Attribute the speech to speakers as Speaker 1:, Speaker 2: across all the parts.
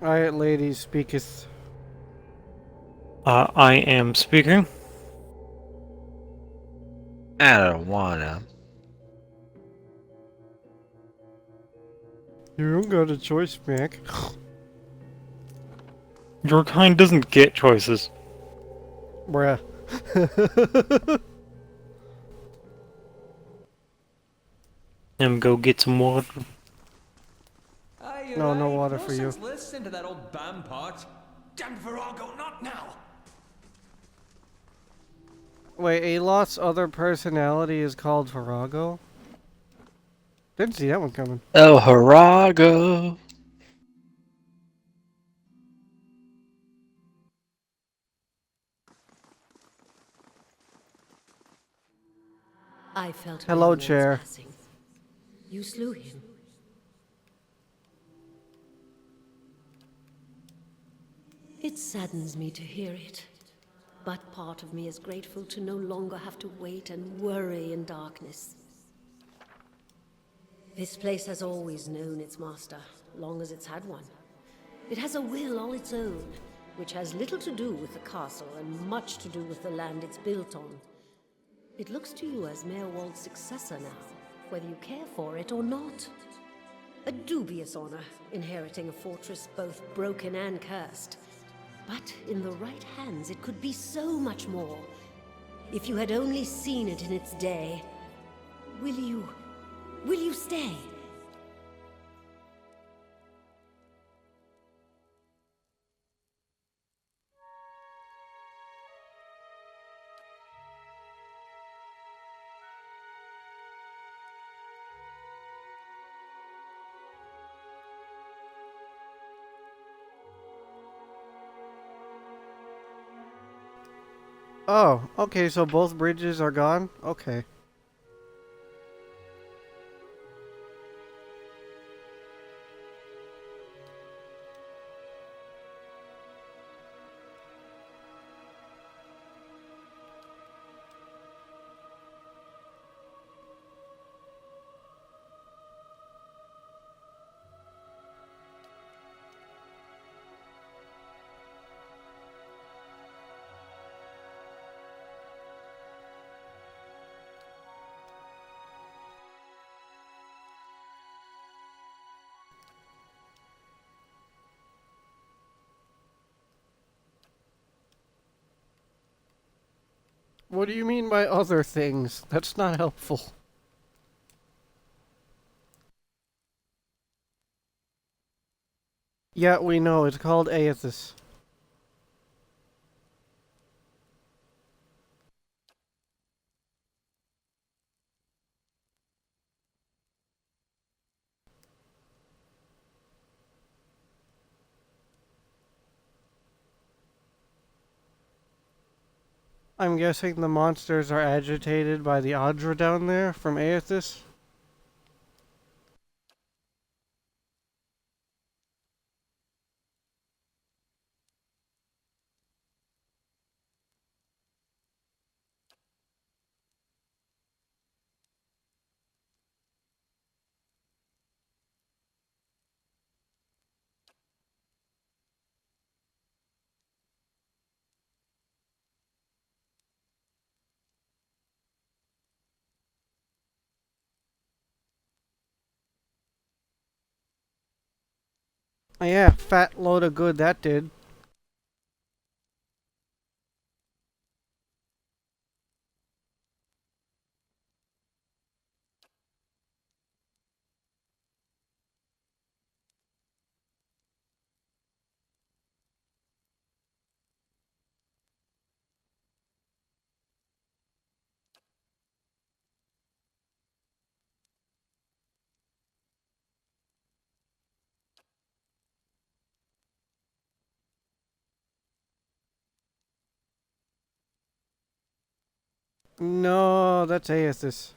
Speaker 1: Alright, ladies, speaketh.
Speaker 2: I am speaking.
Speaker 3: I don't wanna.
Speaker 1: You don't got a choice, Mac.
Speaker 2: Your kind doesn't get choices.
Speaker 1: Bruh.
Speaker 2: Go get some water.
Speaker 4: Aye, you're
Speaker 1: No, no
Speaker 4: right.
Speaker 1: water
Speaker 4: No
Speaker 1: for you.
Speaker 4: sense listening to that old bam part. Damn Virago, not now!
Speaker 1: Wait, Alot's other personality is called Virago? Didn't see that one coming.
Speaker 3: El Harago.
Speaker 5: I felt
Speaker 1: Hello,
Speaker 5: Merewald's
Speaker 1: chair.
Speaker 5: passing. You slew him. It saddens me to hear it, but part of me is grateful to no longer have to wait and worry in darkness. This place has always known its master, long as it's had one. It has a will all its own, which has little to do with the castle and much to do with the land it's built on. It looks to you as Merewald's successor now, whether you care for it or not. A dubious honor, inheriting a fortress both broken and cursed. But in the right hands, it could be so much more. If you had only seen it in its day. Will you stay?
Speaker 1: Oh, okay, so both bridges are gone? Okay. What do you mean by other things? That's not helpful. Yeah, we know. It's called Aethys. I'm guessing the monsters are agitated by the Adra down there from Aethys? Oh, yeah, fat load of good that did. No, that's Aethys.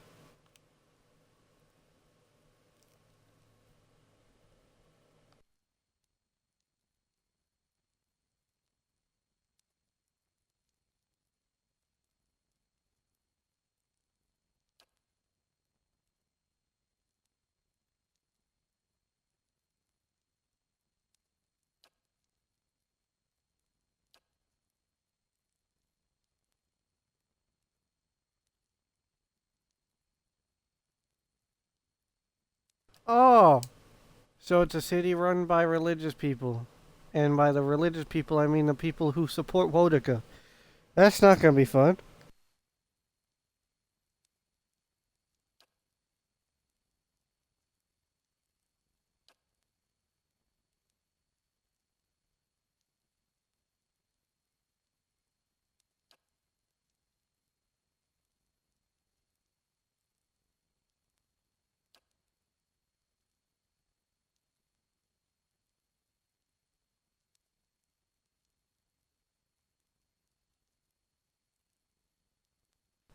Speaker 1: Oh, so it's a city run by religious people. And by the religious people, I mean the people who support Wodika. That's not gonna be fun.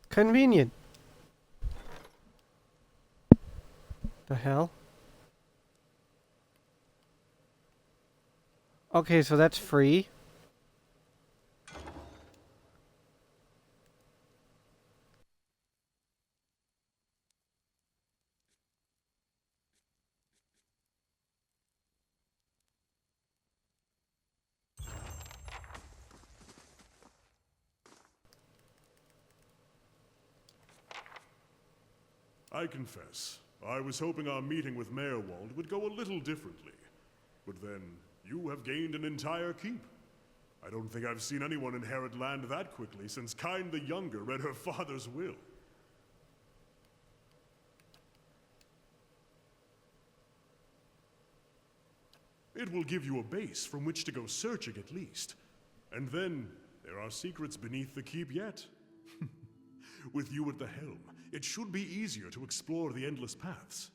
Speaker 1: Convenient. The hell? Okay, so that's free.
Speaker 6: I confess, I was hoping our meeting with Mayor Wald would go a little differently. But then, you have gained an entire keep. I don't think I've seen anyone inherit land that quickly since Kyne the Younger read her father's will. It will give you a base from which to go searching at least. And then, there are secrets beneath the keep yet. With you at the helm, it should be easier to explore the endless paths.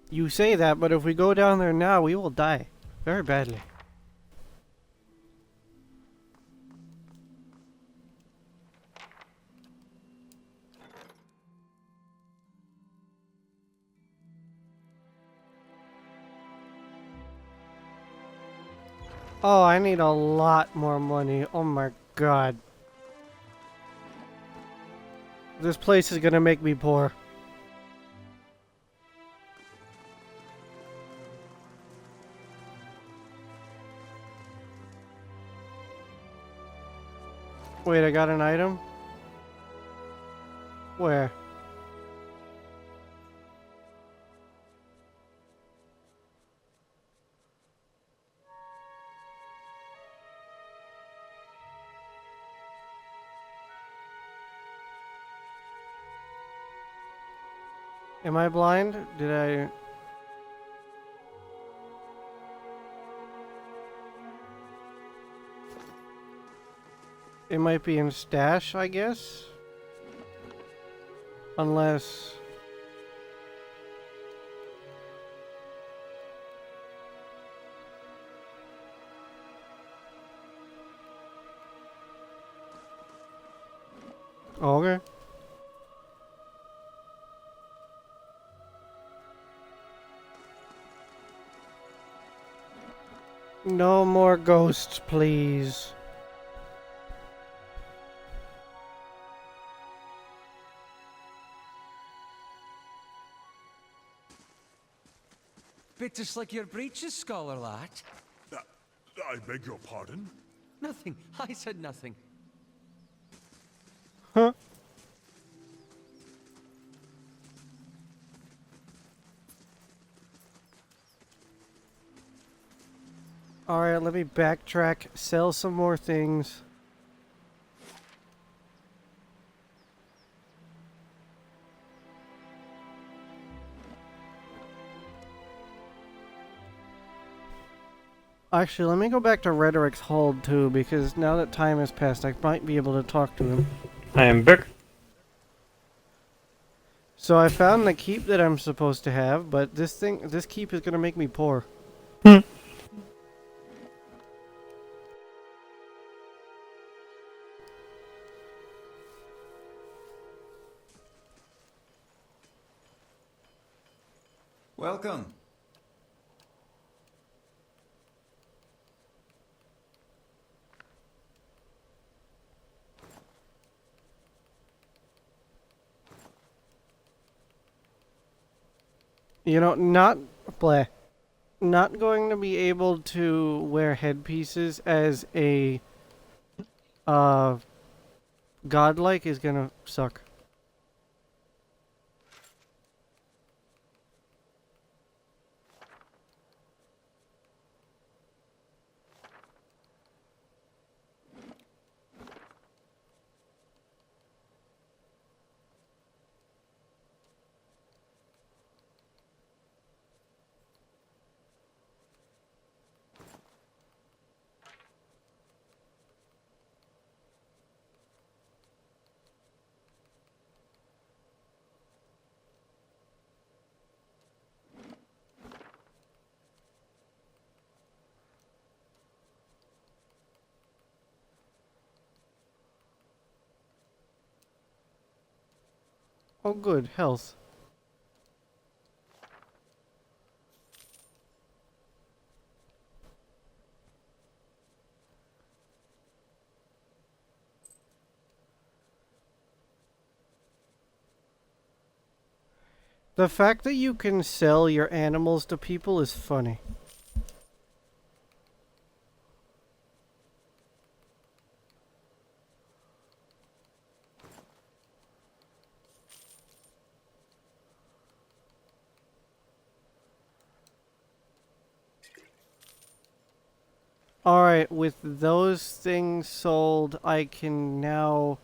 Speaker 1: You say that, but if we go down there now, we will die. Very badly. Oh, I need a lot more money. Oh my god. This place is gonna make me poor. Wait, I got an item? Where? Am I blind? Did I... It might be in stash, I guess? Unless... Oh, okay. No more ghosts, please.
Speaker 4: Bit to slick your breeches, scholar lad.
Speaker 6: I beg your pardon?
Speaker 4: Nothing. I said nothing.
Speaker 1: Huh? Alright, let me backtrack, sell some more things. Actually, let me go back to Rhetoric's hold too, because now that time has passed, I might be able to talk to him.
Speaker 2: I am back.
Speaker 1: So I found the keep that I'm supposed to have, but this keep is gonna make me poor.
Speaker 2: Hmm.
Speaker 4: Welcome.
Speaker 1: You know, not going to be able to wear headpieces as a godlike is gonna suck. Oh, good. Health. The fact that you can sell your animals to people is funny. Alright, with those things sold, I can now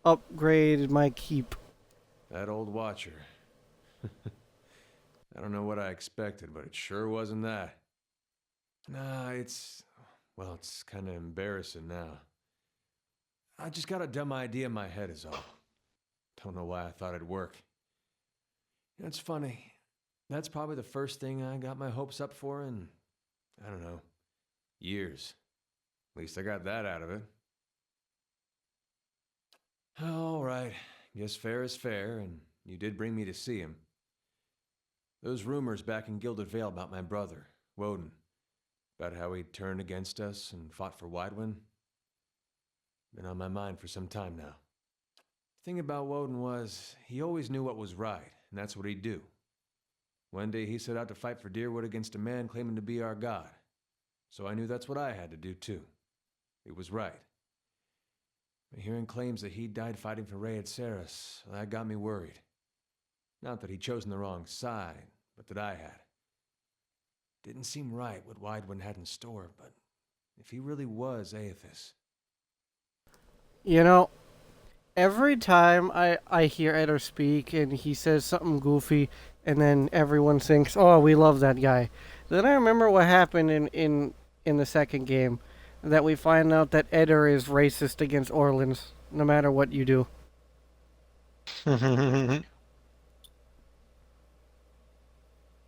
Speaker 1: upgrade my keep.
Speaker 4: That old watcher. I don't know what I expected, but it sure wasn't that. Nah, well, it's kind of embarrassing now. I just got a dumb idea in my head is all. Don't know why I thought it'd work. It's funny. That's probably the first thing I got my hopes up for in, I don't know, years. At least I got that out of it. All right. Guess fair is fair, and you did bring me to see him. Those rumors back in Gilded Vale about my brother, Woden, about how he turned against us and fought for Widewind, been on my mind for some time now. The thing about Woden was, he always knew what was right, and that's what he'd do. One day he set out to fight for Deerwood against a man claiming to be our god. So I knew that's what I had to do too. It was right. But hearing claims that he died fighting for Rayed Saris, that got me worried. Not that he'd chosen the wrong side, but that I had. Didn't seem right what Widewind had in store, but if he really was Aethys.
Speaker 1: You know, every time I hear Eder speak and he says something goofy and then everyone thinks, oh, we love that guy. Then I remember what happened in the second game. That we find out that Eder is racist against Orlans, no matter what you do.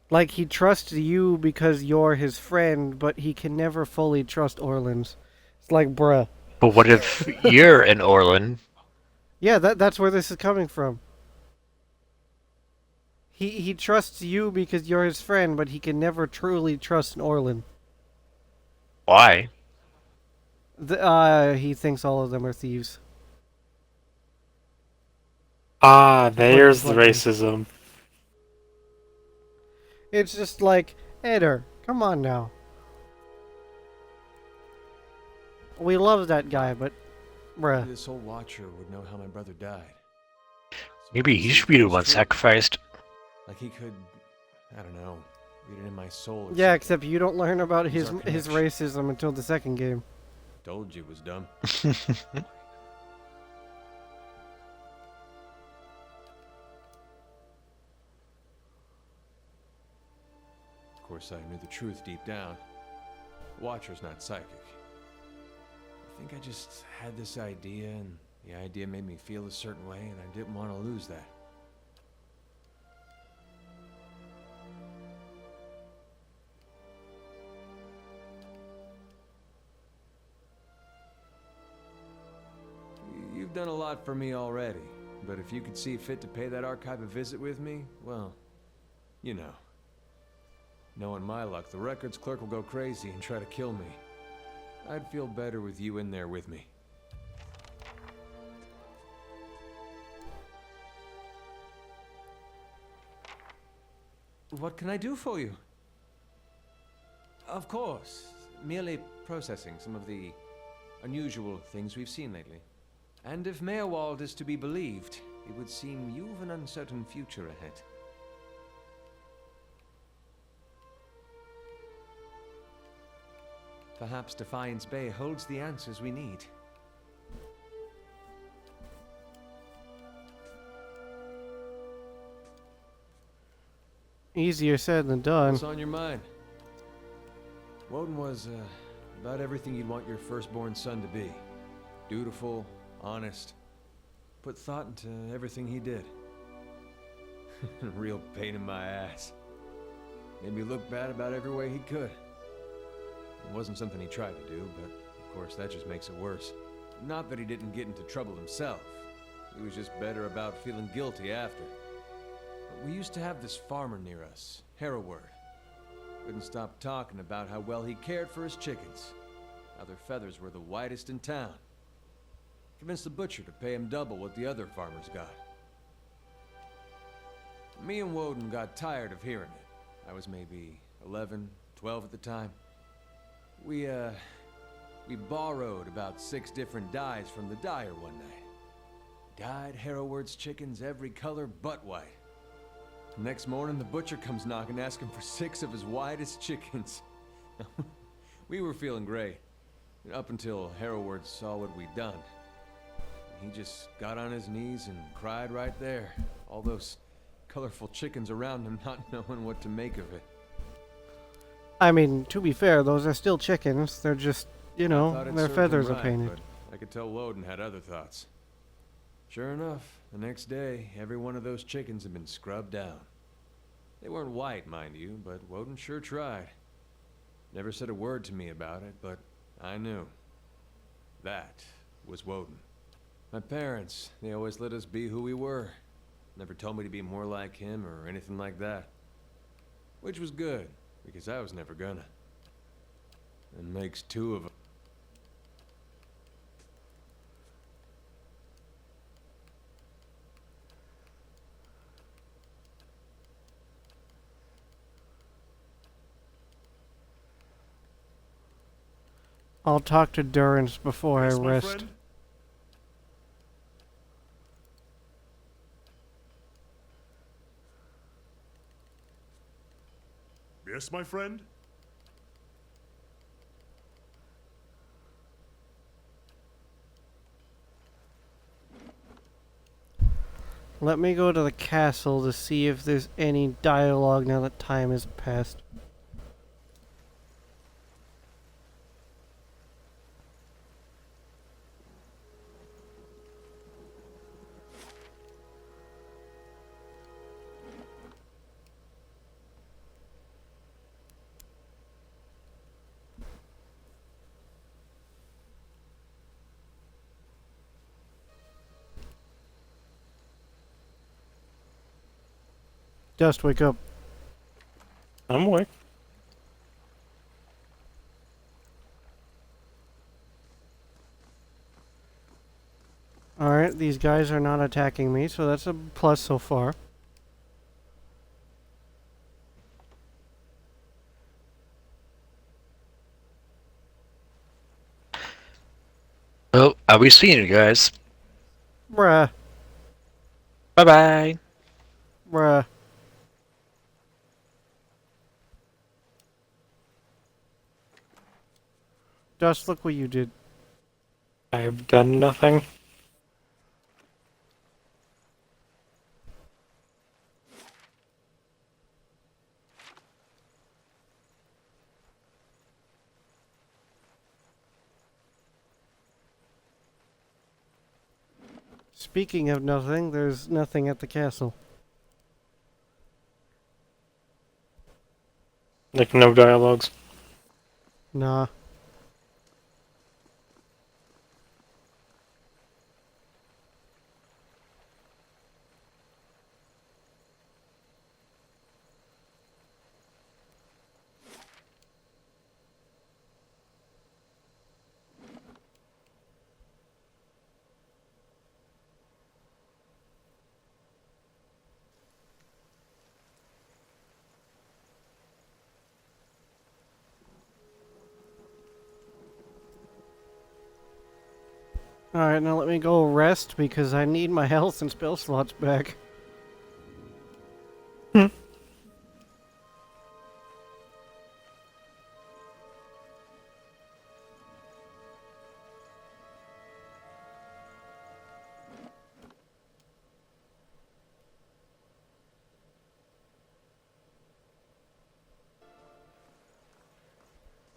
Speaker 1: Like, he trusts you because you're his friend, but he can never fully trust Orlans. It's like, bruh.
Speaker 3: But what if you're an Orlin?
Speaker 1: Yeah, that's where this is coming from. He trusts you because you're his friend, but he can never truly trust an Orlan.
Speaker 3: Why?
Speaker 1: He thinks all of them are thieves.
Speaker 2: Ah, there's the
Speaker 1: Like,
Speaker 2: racism.
Speaker 1: it's just like, Eder, come on now. We love that guy, but, bruh.
Speaker 4: Maybe this old watcher would know how my brother died. So
Speaker 3: Maybe
Speaker 4: he
Speaker 3: he
Speaker 4: could
Speaker 3: should
Speaker 4: see
Speaker 3: be
Speaker 4: if
Speaker 3: the
Speaker 4: it was
Speaker 3: one
Speaker 4: true.
Speaker 3: sacrificed.
Speaker 4: Like he could, I don't know, read it in my soul or
Speaker 1: Yeah,
Speaker 4: something.
Speaker 1: except you don't learn about
Speaker 4: Use
Speaker 1: his
Speaker 4: our
Speaker 1: his
Speaker 4: connection.
Speaker 1: racism until the second game.
Speaker 4: Told you it was dumb. Of course, I knew the truth deep down. Watcher's not psychic. I think I just had this idea, and the idea made me feel a certain way, and I didn't want to lose that. You've done a lot for me already, but if you could see fit to pay that archive a visit with me, well, you know. Knowing my luck, the records clerk will go crazy and try to kill me. I'd feel better with you in there with me. What can I do for you? Of course, merely processing some of the unusual things we've seen lately. And if Meerwald is to be believed, it would seem you've an uncertain future ahead. Perhaps Defiance Bay holds the answers we need.
Speaker 1: Easier said than done.
Speaker 4: What's on your mind? Woden was, about everything you'd want your firstborn son to be. Dutiful, honest, put thought into everything he did. A real pain in my ass. Made me look bad about every way he could. It wasn't something he tried to do, but of course that just makes it worse. Not that he didn't get into trouble himself. He was just better about feeling guilty after. We used to have this farmer near us, Hereward. Couldn't stop talking about how well he cared for his chickens. How their feathers were the whitest in town. Convinced the butcher to pay him double what the other farmers got. Me and Woden got tired of hearing it. I was maybe 11, 12 at the time. We borrowed about 6 different dyes from the dyer one night. Dyed Hereward's chickens every color but white. Next morning, the butcher comes knocking, asking for 6 of his whitest chickens. We were feeling great, up until Hereward saw what we'd done. He just got on his knees and cried right there. All those colorful chickens around him, not knowing what to make of it.
Speaker 1: I mean, to be fair, those are still chickens. They're just, you
Speaker 4: I
Speaker 1: know,
Speaker 4: thought it
Speaker 1: their
Speaker 4: served him
Speaker 1: feathers are
Speaker 4: right,
Speaker 1: painted.
Speaker 4: but I could tell Woden had other thoughts. Sure enough, the next day, every one of those chickens had been scrubbed down. They weren't white, mind you, but Woden sure tried. Never said a word to me about it, but I knew. That was Woden. My parents, they always let us be who we were. Never told me to be more like him or anything like that. Which was good, because I was never gonna. And makes 2 of them.
Speaker 1: I'll talk to Durrance before
Speaker 6: Yes,
Speaker 1: I
Speaker 6: my
Speaker 1: rest.
Speaker 6: friend? Yes, my friend?
Speaker 1: Let me go to the castle to see if there's any dialogue now that time has passed. Just wake up.
Speaker 2: I'm awake.
Speaker 1: Alright, these guys are not attacking me, so that's a plus so far.
Speaker 3: Well, I'll be seeing you guys.
Speaker 1: Bruh,
Speaker 3: Bye bye.
Speaker 1: bruh. Just look what you did.
Speaker 2: I've done nothing.
Speaker 1: Speaking of nothing, there's nothing at the castle.
Speaker 2: Like, no dialogues.
Speaker 1: Nah. Alright, now let me go rest because I need my health and spell slots back.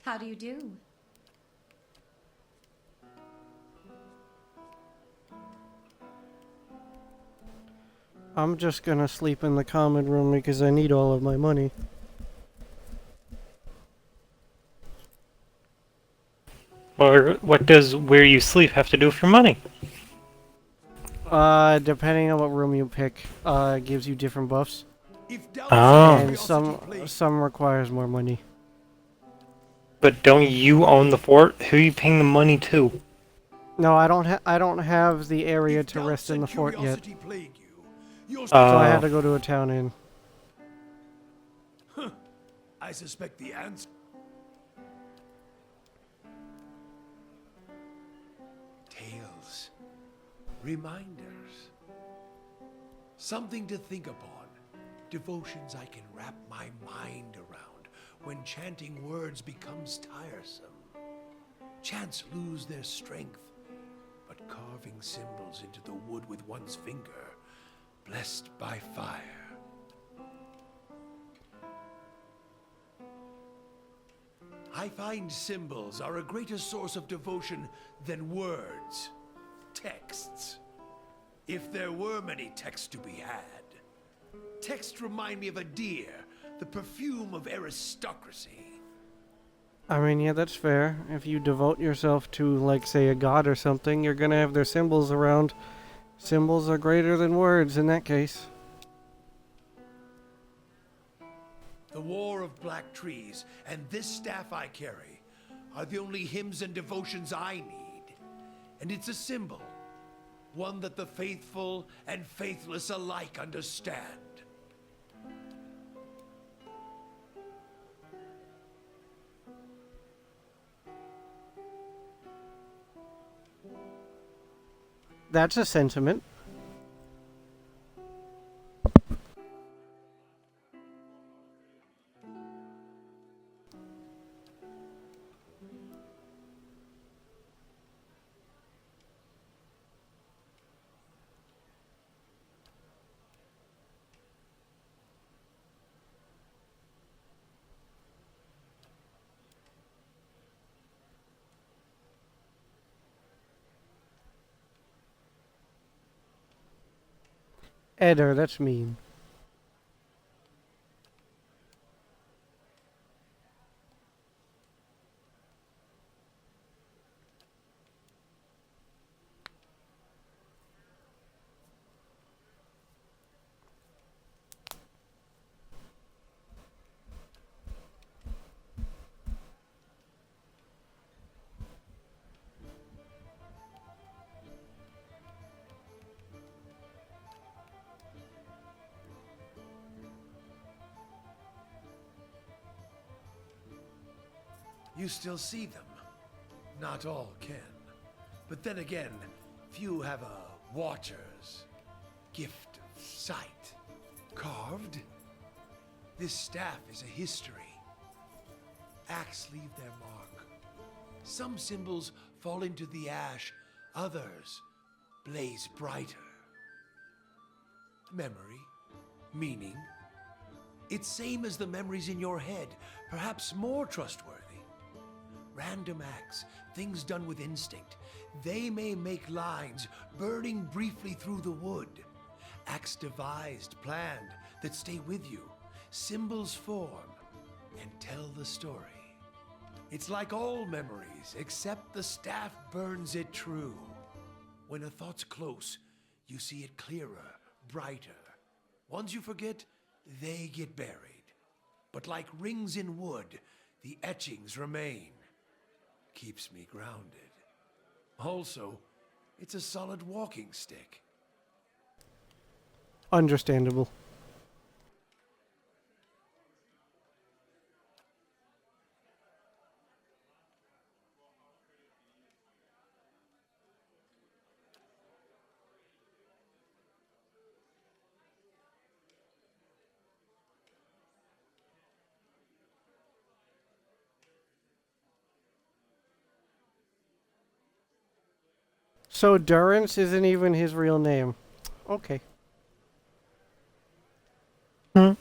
Speaker 7: How do you do?
Speaker 1: I'm just gonna sleep in the common room because I need all of my money.
Speaker 2: Or what does where you sleep have to do with your money?
Speaker 1: Depending on what room you pick, it gives you different buffs,
Speaker 4: If doubt
Speaker 2: Oh.
Speaker 1: and some requires more money.
Speaker 2: But don't you own the fort? Who are you paying the money to?
Speaker 1: No, I don't have the area to rest in the fort yet,
Speaker 4: plague you,
Speaker 1: so I had
Speaker 2: Oh.
Speaker 1: to go to a town inn.
Speaker 4: I suspect the answer. Tales. Reminders. Something to think upon. Devotions I can wrap my mind around when chanting words becomes tiresome. Chants lose their strength, but carving symbols into the wood with one's finger, blessed by fire. I find symbols are a greater source of devotion than words, texts. If there were many texts to be had. Texts remind me of a deer, the perfume of aristocracy.
Speaker 1: I mean, yeah, that's fair. If you devote yourself to, like, say, a god or something, you're gonna have their symbols around. Symbols are greater than words in that case.
Speaker 4: The War of Black Trees and this staff I carry are the only hymns and devotions I need. And it's a symbol, one that the faithful and faithless alike understand.
Speaker 1: That's a sentiment. Eder, that's mean.
Speaker 4: You still see them. Not all can. But then again, few have a watcher's gift of sight. Carved? This staff is a history. Acts leave their mark. Some symbols fall into the ash, others blaze brighter. Memory, meaning. It's same as the memories in your head, perhaps more trustworthy. Random acts, things done with instinct. They may make lines burning briefly through the wood. Acts devised, planned, that stay with you. Symbols form and tell the story. It's like all memories, except the staff burns it true. When a thought's close, you see it clearer, brighter. Ones you forget, they get buried. But like rings in wood, the etchings remain. Keeps me grounded. Also, it's a solid walking stick.
Speaker 1: Understandable. So Durance isn't even his real name. Okay.
Speaker 2: Hmm.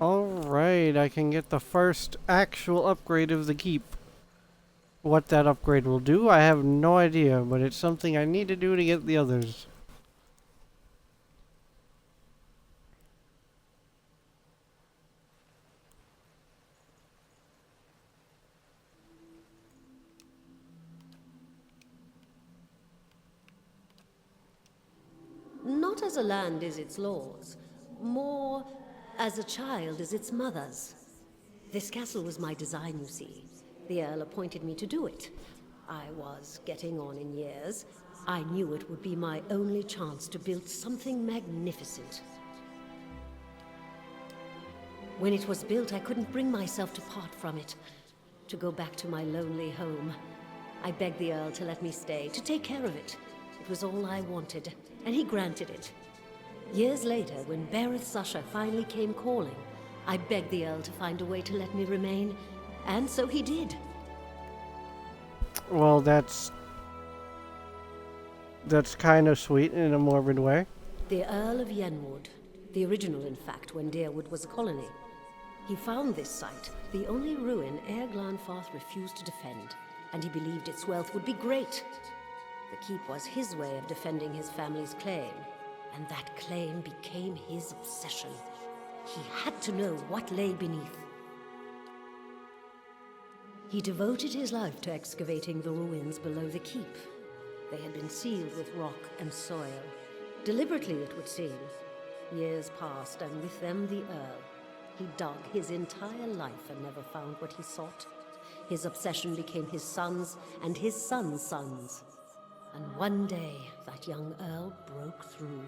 Speaker 1: Alright, I can get the first actual upgrade of the keep. What that upgrade will do, I have no idea, but it's something I need to do to get the others.
Speaker 5: Not as a land is its laws, more as a child is its mother's. This castle was my design, you see. The Earl appointed me to do it. I was getting on in years. I knew it would be my only chance to build something magnificent. When it was built, I couldn't bring myself to part from it, to go back to my lonely home. I begged the Earl to let me stay, to take care of it. It was all I wanted, and he granted it. Years later, when Bereth's usher finally came calling, I begged the Earl to find a way to let me remain, and so he did.
Speaker 1: Well, that's kind of sweet in a morbid way.
Speaker 5: The Earl of Yenwood, the original, in fact, when Deerwood was a colony. He found this site, the only ruin Ere Glanfarth refused to defend, and he believed its wealth would be great. The keep was his way of defending his family's claim, and that claim became his obsession. He had to know what lay beneath. He devoted his life to excavating the ruins below the keep. They had been sealed with rock and soil. Deliberately, it would seem. Years passed, and with them the Earl. He dug his entire life and never found what he sought. His obsession became his sons and his sons' sons. And one day, that young Earl broke through.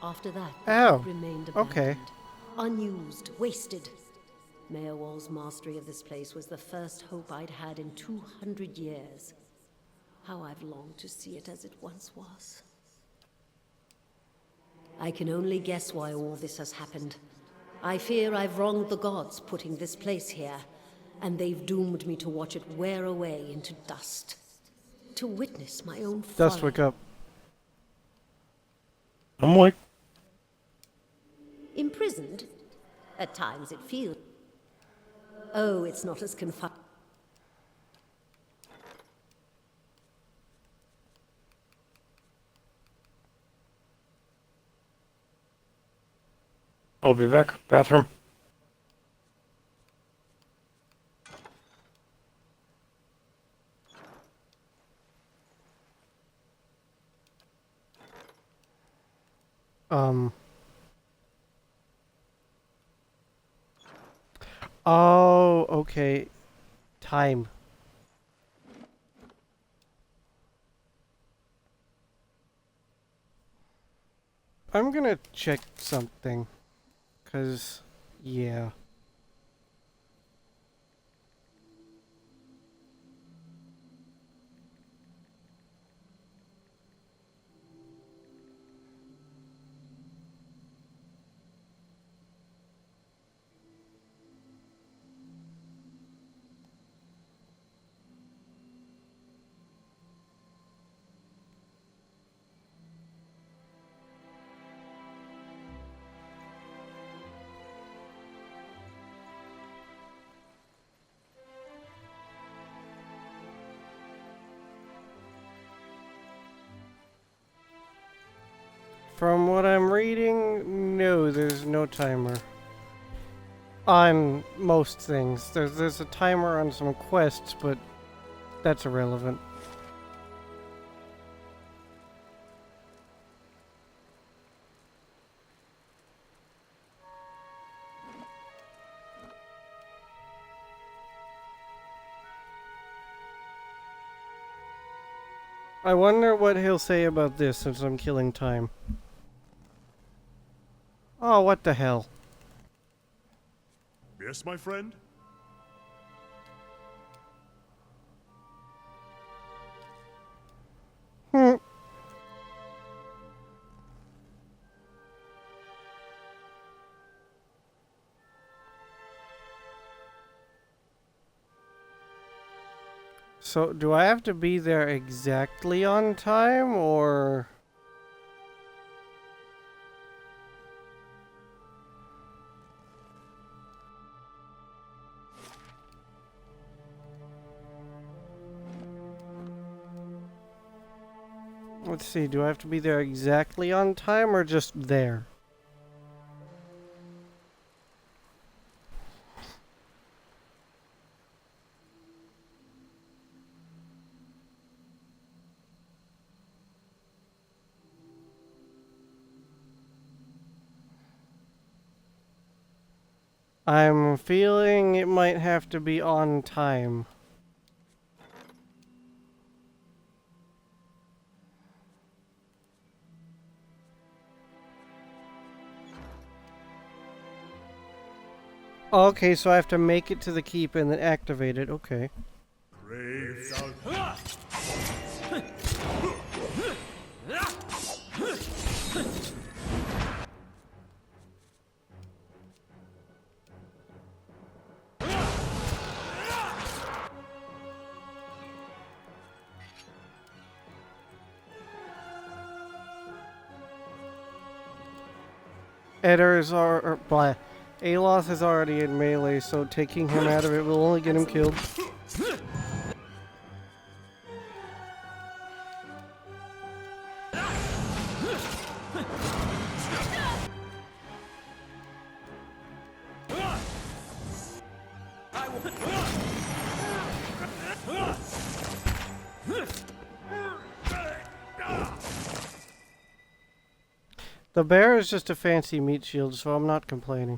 Speaker 5: After that, the keep remained abandoned.
Speaker 1: Okay.
Speaker 5: Unused, wasted. Mayorwall's mastery of this place was the first hope I'd had in 200 years. How I've longed to see it as it once was. I can only guess why all this has happened. I fear I've wronged the gods putting this place here, and they've doomed me to watch it wear away into dust. To witness my own folly.
Speaker 1: Dust, wake up.
Speaker 2: I'm like,
Speaker 5: Imprisoned? At times it feels. Oh, it's not as confined.
Speaker 2: I'll be back. Bathroom.
Speaker 1: Oh, okay. Time. I'm gonna check something. 'Cause, yeah. From what I'm reading, no, there's no timer. On most things. There's a timer on some quests, but that's irrelevant. I wonder what he'll say about this since I'm killing time. Oh, what the hell?
Speaker 6: Yes, my friend?
Speaker 1: Hmm. So, do I have to be there exactly on time, or... Let's see, do I have to be there exactly on time, or just there? I'm feeling it might have to be on time. Okay, so I have to make it to the keep and then activate it. Okay.
Speaker 6: Brave thou.
Speaker 1: Edders are... blah. Aloth is already in melee, so taking him out of it will only get him killed. The bear is just a fancy meat shield, so I'm not complaining.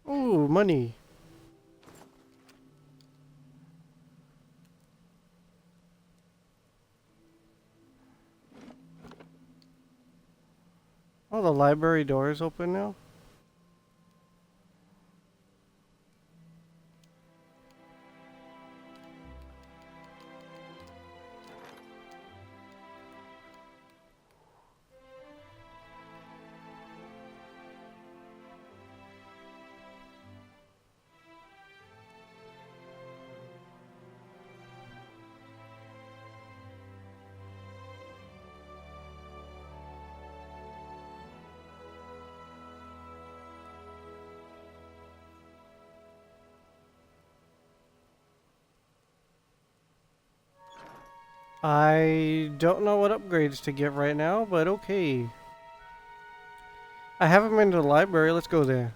Speaker 1: Ooh, money. Oh, the library door is open now? I don't know what upgrades to get right now, but okay. I haven't been to the library. Let's go there.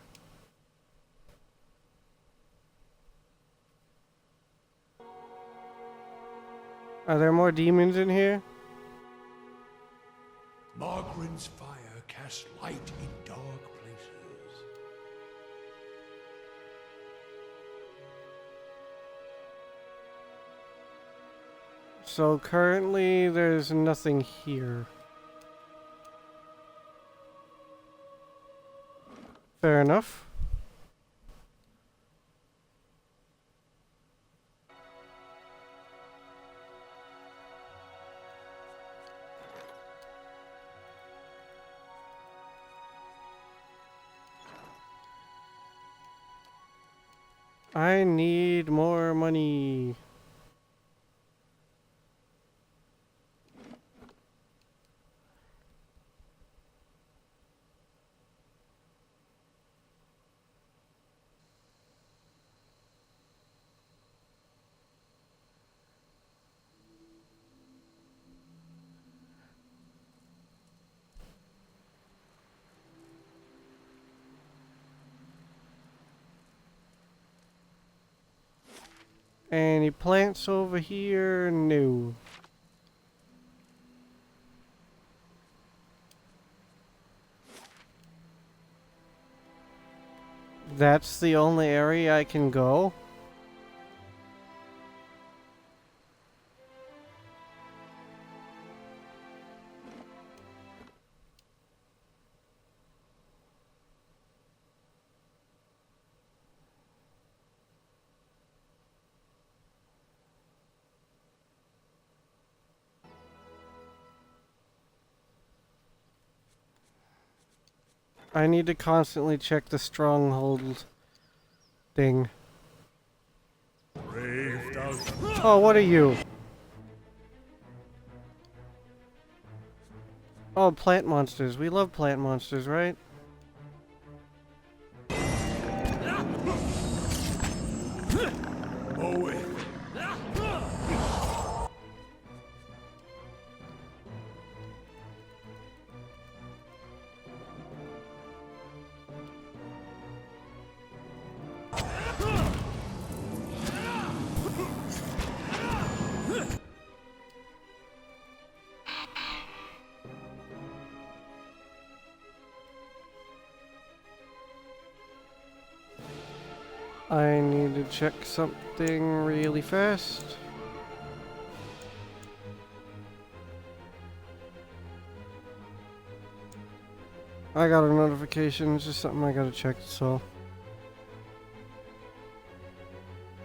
Speaker 1: Are there more demons in here?
Speaker 6: Margaren's fire casts light in dark places.
Speaker 1: So currently there's nothing here. Fair enough. I need more money. Any plants over here? No. That's the only area I can go? I need to constantly check the stronghold thing.
Speaker 6: Braved out.
Speaker 1: Oh, what are you? Oh, plant monsters. We love plant monsters, right?
Speaker 6: Away.
Speaker 1: I need to check something really fast. I got a notification. It's just something I gotta check, so.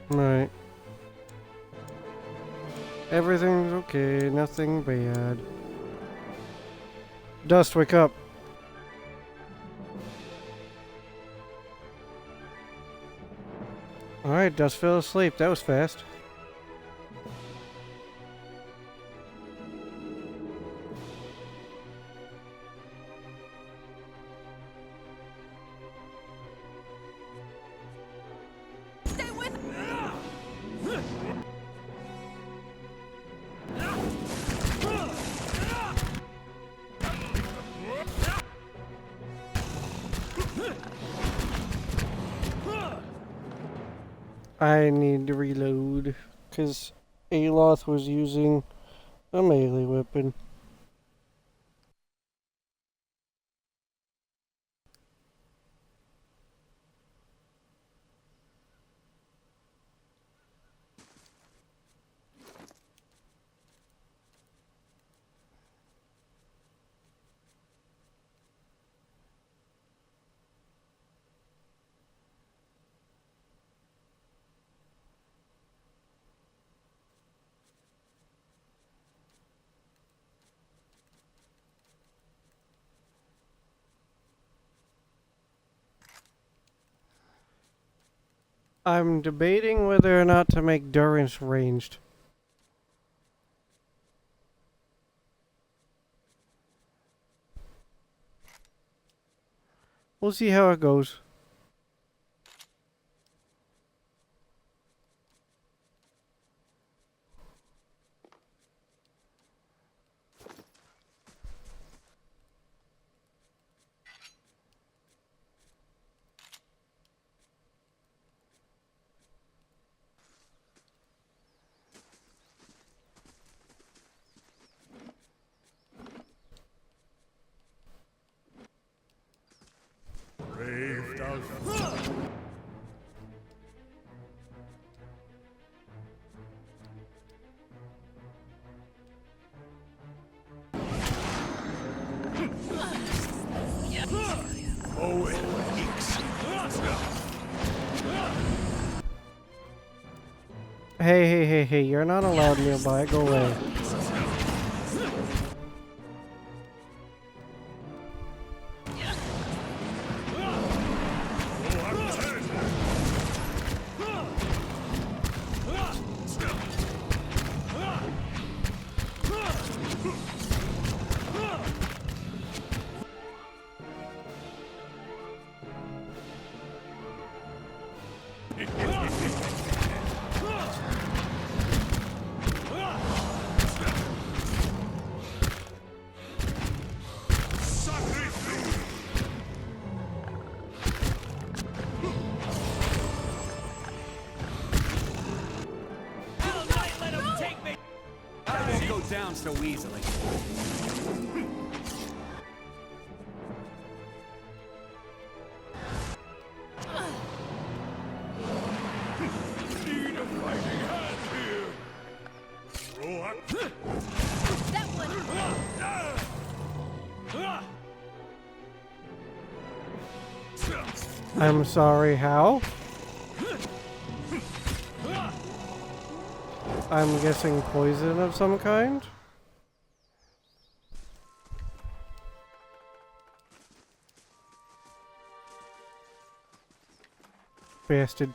Speaker 1: Right. Everything's okay. Nothing bad. Dust, wake up. Alright, Dust fell asleep. That was fast. I need to reload, because Aloth was using a melee weapon. I'm debating whether or not to make Durance ranged. We'll see how it goes.
Speaker 6: Braved out. Away.
Speaker 1: Hey, you're not allowed nearby. Go away.
Speaker 8: Down so easily.
Speaker 6: Need a fighting hand here. Throw up.
Speaker 7: That one!
Speaker 1: I'm sorry, how? I'm guessing poison of some kind? Bastard.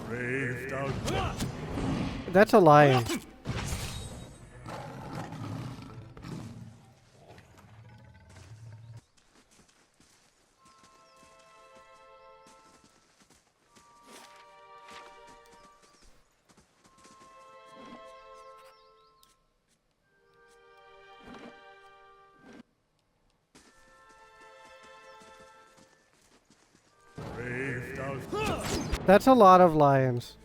Speaker 6: Braved out.
Speaker 1: That's a lion.
Speaker 6: Braved out.
Speaker 1: That's a lot of lions.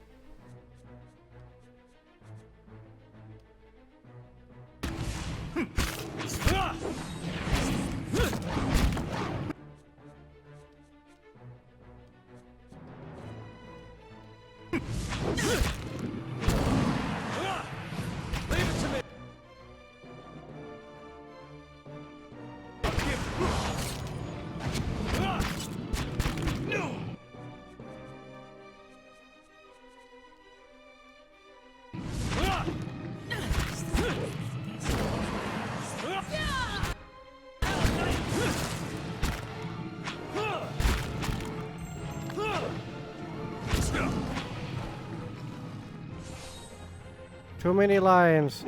Speaker 1: Too many lions.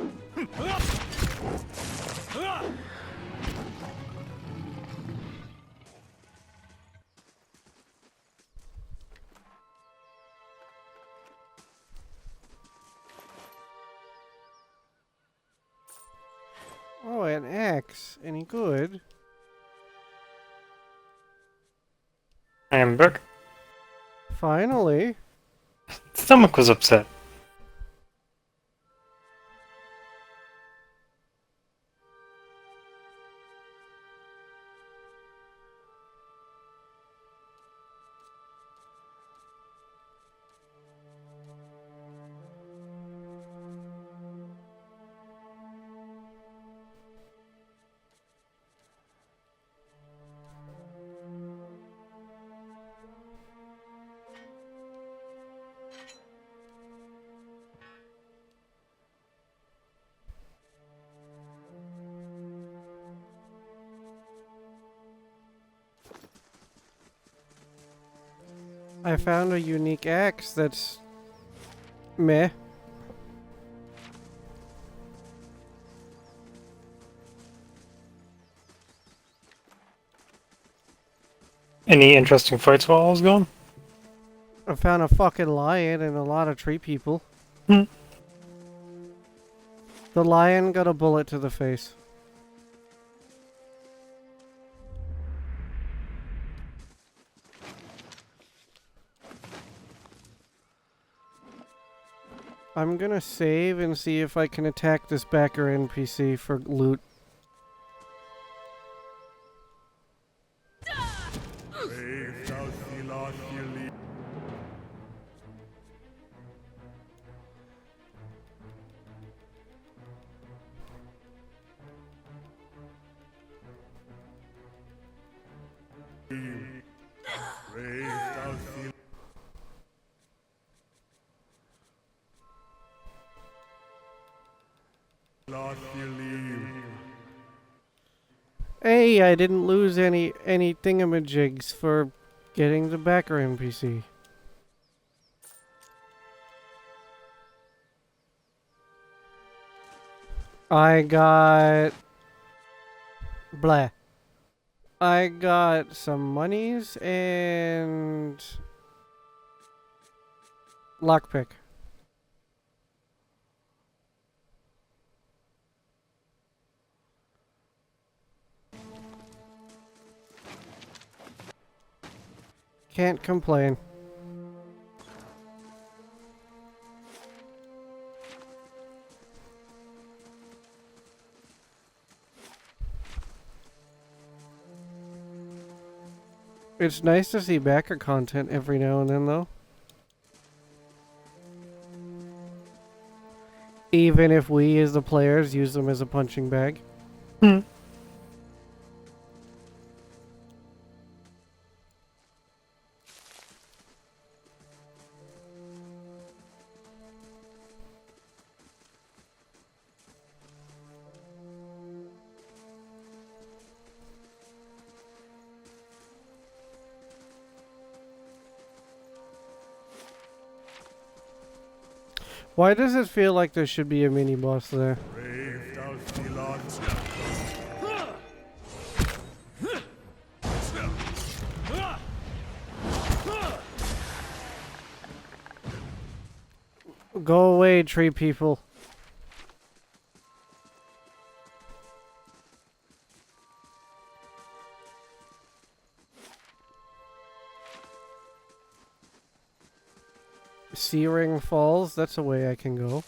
Speaker 1: Oh, an axe. Any good?
Speaker 2: I am Book.
Speaker 1: Finally.
Speaker 2: Stomach was upset.
Speaker 1: I found a unique axe that's meh.
Speaker 2: Any interesting fights while I was gone?
Speaker 1: I found a fucking lion and a lot of tree people.
Speaker 2: Hmm.
Speaker 1: The lion got a bullet to the face. I'm gonna save and see if I can attack this backer NPC for loot.
Speaker 6: Braved out. Philophily. Braved out. Philophily.
Speaker 1: Hey, I didn't lose any thingamajigs for getting the backer NPC. I got blah. I got some monies and lockpick. Can't complain. It's nice to see backer content every now and then, though. Even if we, as the players, use them as a punching bag.
Speaker 2: Hmm.
Speaker 1: Why does it feel like there should be a mini boss there?
Speaker 6: Brave Dalfilant.
Speaker 1: Go away, tree people. Searing Falls, that's a way I can go.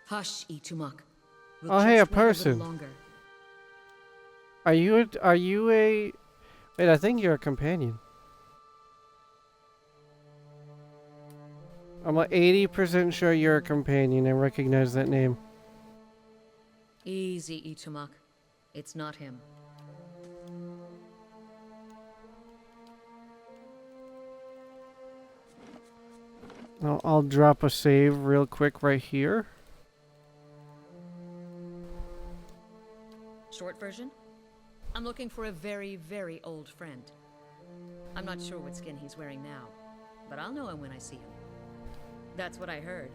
Speaker 5: Hush, Itumak. We'll
Speaker 1: Oh, hey, a
Speaker 5: just wait
Speaker 1: person.
Speaker 5: little longer.
Speaker 1: Are you a... Wait, I think you're a companion. I'm like 80% sure you're a companion. I recognize that name.
Speaker 5: Easy, Itumak. It's not him.
Speaker 1: I'll drop a save real quick right here.
Speaker 5: Short version? I'm looking for a very, very old friend. I'm not sure what skin he's wearing now, but I'll know him when I see him. That's what I heard.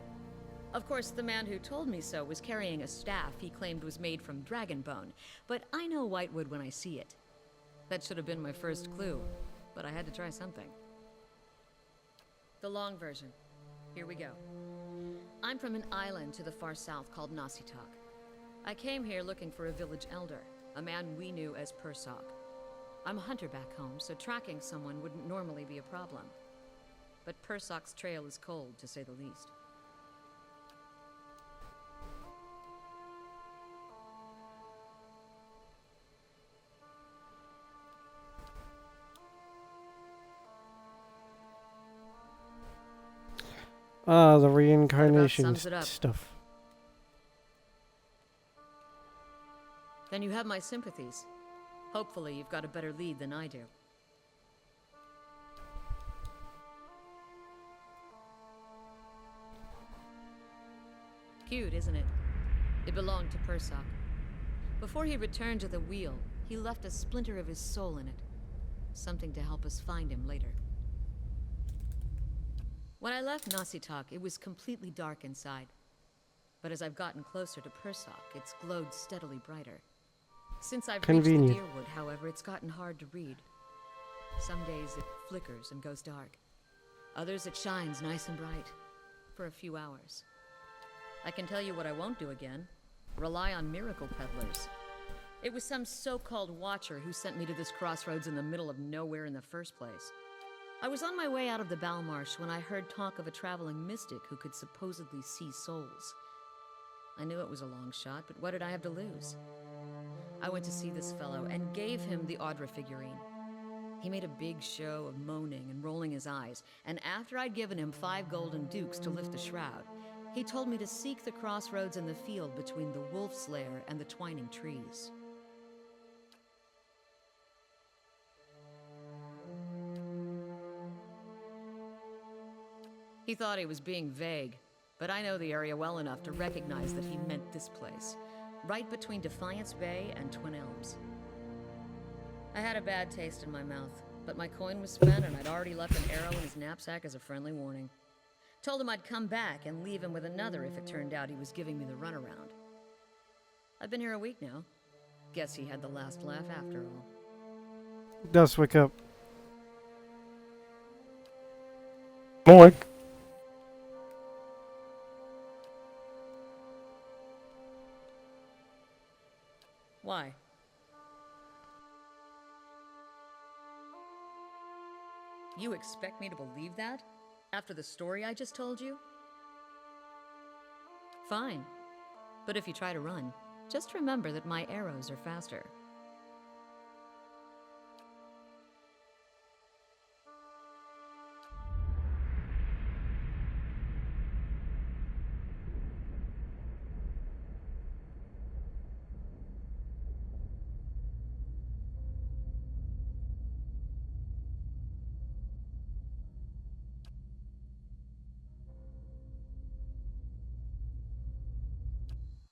Speaker 5: Of course, the man who told me so was carrying a staff he claimed was made from dragon bone, but I know Whitewood when I see it. That should have been my first clue, but I had to try something. The long version. Here we go. I'm from an island to the far south called Nasitak. I came here looking for a village elder, a man we knew as Persok. I'm a hunter back home, so tracking someone wouldn't normally be a problem. But Persok's trail is cold, to say the least.
Speaker 1: Ah, the reincarnation
Speaker 5: sums it up.
Speaker 1: stuff.
Speaker 5: Then you have my sympathies. Hopefully you've got a better lead than I do. Cute, isn't it? It belonged to Persok. Before he returned to the wheel, he left a splinter of his soul in it. Something to help us find him later. When I left Nasitak, it was completely dark inside. But as I've gotten closer to Persok, it's glowed steadily brighter. Since I've reached the
Speaker 1: Convenient.
Speaker 5: Deerwood, however, it's gotten hard to read. Some days it flickers and goes dark. Others it shines nice and bright. For a few hours. I can tell you what I won't do again. Rely on miracle peddlers. It was some so-called watcher who sent me to this crossroads in the middle of nowhere in the first place. I was on my way out of the Balmarsh when I heard talk of a traveling mystic who could supposedly see souls. I knew it was a long shot, but what did I have to lose? I went to see this fellow and gave him the Audra figurine. He made a big show of moaning and rolling his eyes, and after I'd given him 5 golden dukes to lift the shroud, he told me to seek the crossroads in the field between the wolf's lair and the twining trees. He thought he was being vague, but I know the area well enough to recognize that he meant this place, right between Defiance Bay and Twin Elms. I had a bad taste in my mouth, but my coin was spent and I'd already left an arrow in his knapsack as a friendly warning. Told him I'd come back and leave him with another if it turned out he was giving me the runaround. I've been here a week now. Guess he had the last laugh after all.
Speaker 1: Does wake up.
Speaker 2: More.
Speaker 5: Why? You expect me to believe that? After the story I just told you? Fine. But if you try to run, just remember that my arrows are faster.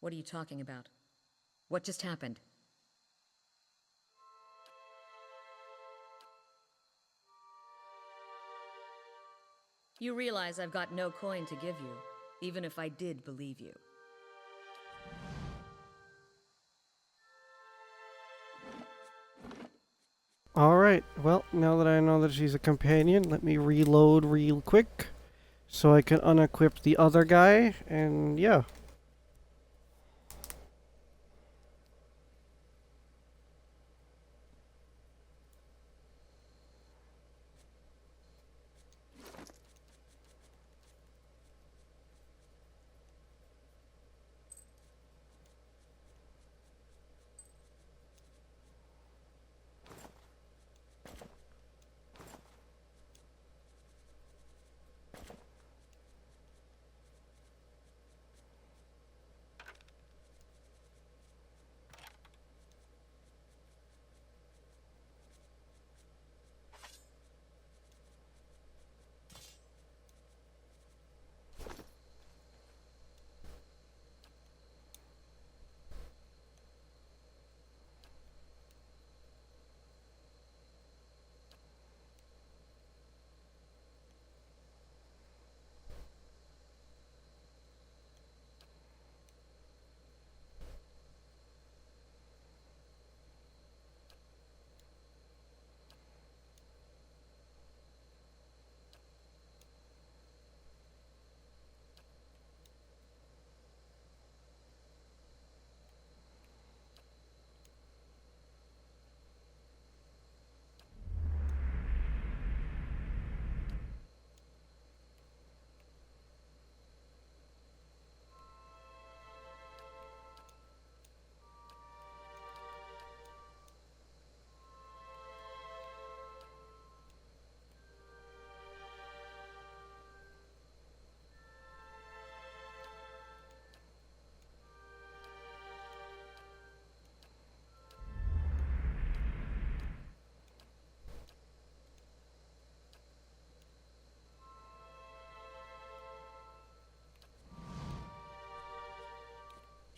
Speaker 5: What are you talking about? What just happened?
Speaker 9: You realize I've got no coin to give you, even if I did believe you.
Speaker 1: Alright, well, now that I know that she's a companion, let me reload real quick so I can unequip the other guy, and yeah.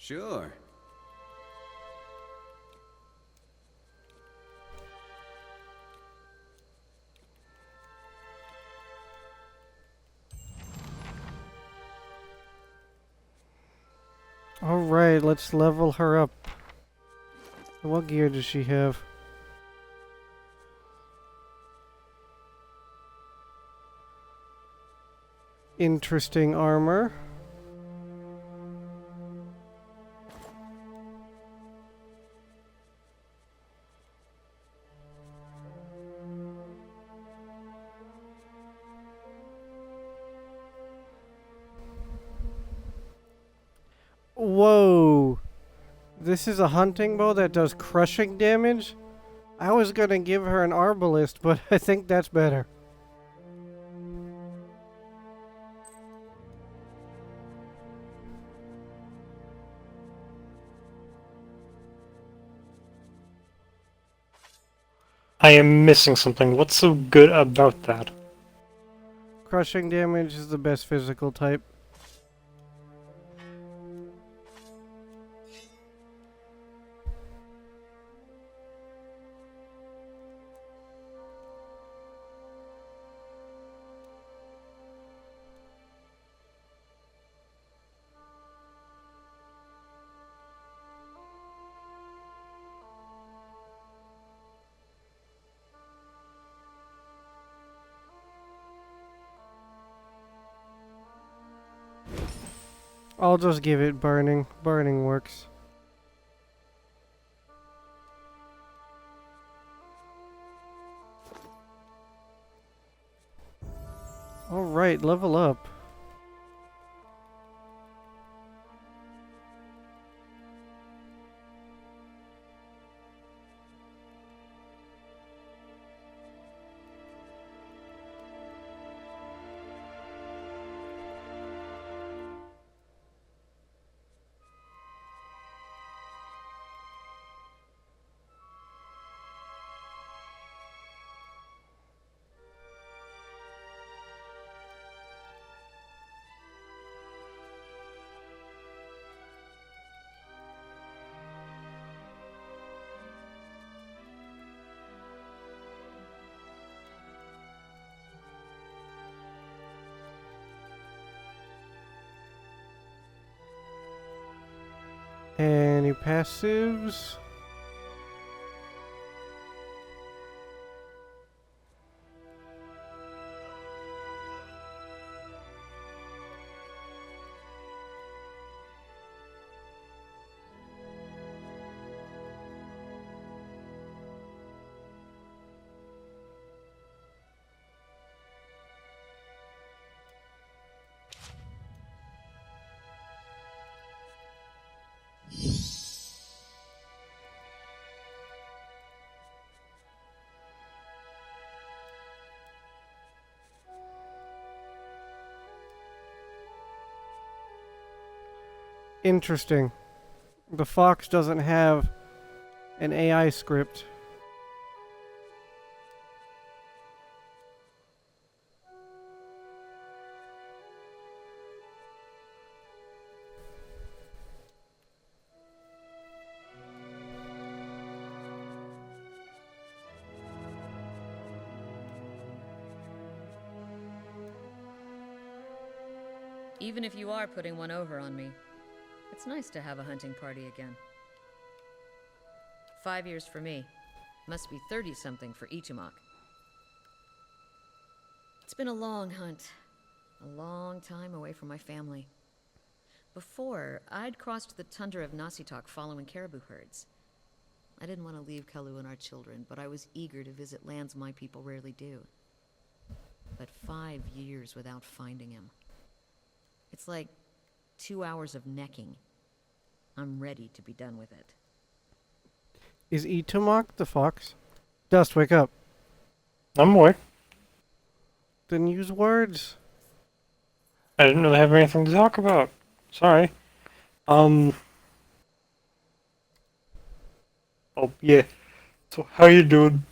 Speaker 8: Sure.
Speaker 1: Alright, let's level her up. What gear does she have? Interesting armor. Whoa! This is a hunting bow that does crushing damage? I was gonna give her an arbalist, but I think that's better.
Speaker 2: I am missing something. What's so good about that?
Speaker 1: Crushing damage is the best physical type. I'll just give it burning. Burning works. Alright, level up. Any passives? Interesting. The Fox doesn't have an AI script.
Speaker 9: Even if you are putting one over on me, it's nice to have a hunting party again. 5 years for me. Must be 30-something for Ichimak. It's been a long hunt. A long time away from my family. Before, I'd crossed the tundra of Nasitok following caribou herds. I didn't want to leave Kalu and our children, but I was eager to visit lands my people rarely do. But 5 years without finding him. It's like 2 hours of necking. I'm ready to be done with it.
Speaker 1: Is Itamok the fox? Dust, wake up.
Speaker 2: I'm awake.
Speaker 1: Then use words.
Speaker 2: I didn't really have anything to talk about. Sorry. Oh yeah. So how you doing?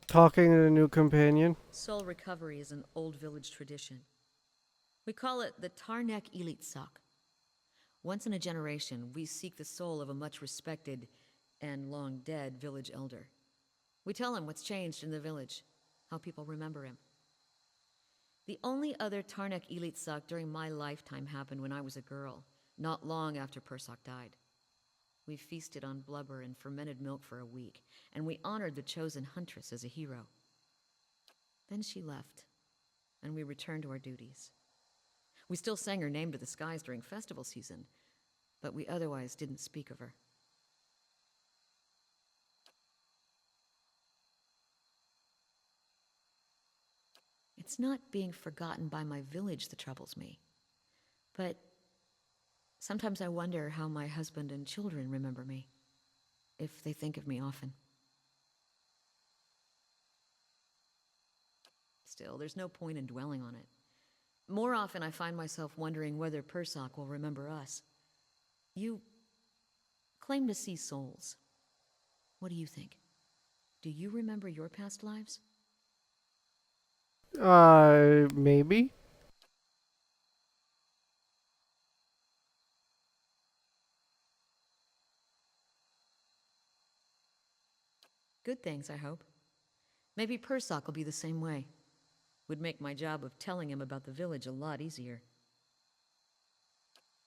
Speaker 1: Talking to a new companion.
Speaker 9: Soul recovery is an old village tradition. We call it the Tarnek Ilitsak. Once in a generation, we seek the soul of a much respected and long dead village elder. We tell him what's changed in the village, how people remember him. The only other Tarnek Ilitsak during my lifetime happened when I was a girl, not long after Persak died. We feasted on blubber and fermented milk for a week, and we honored the chosen huntress as a hero. Then she left, and we returned to our duties. We still sang her name to the skies during festival season, but we otherwise didn't speak of her. It's not being forgotten by my village that troubles me, but sometimes I wonder how my husband and children remember me, if they think of me often. Still, there's no point in dwelling on it. More often I find myself wondering whether Persak will remember us. You claim to see souls. What do you think? Do you remember your past lives?
Speaker 1: Maybe?
Speaker 9: Good things, I hope. Maybe Persak will be the same way. Would make my job of telling him about the village a lot easier.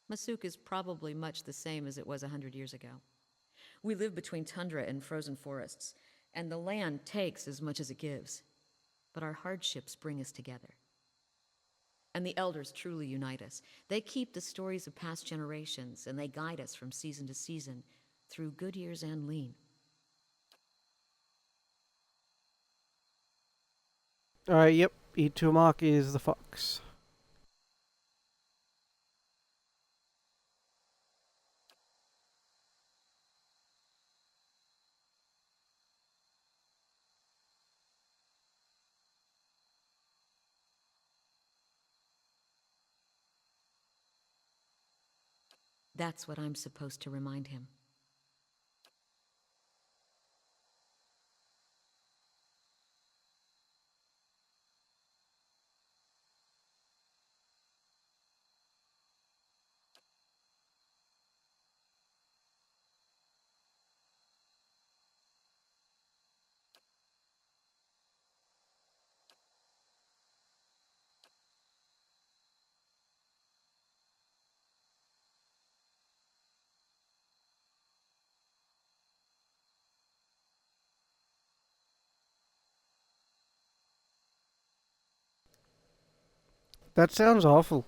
Speaker 9: Masuk is probably much the same as it was 100 years ago. We live between tundra and frozen forests, and the land takes as much as it gives. But our hardships bring us together. And the elders truly unite us. They keep the stories of past generations, and they guide us from season to season, through good years and lean.
Speaker 1: Alright, yep. Itamok is the fox.
Speaker 9: That's what I'm supposed to remind him.
Speaker 1: That sounds awful.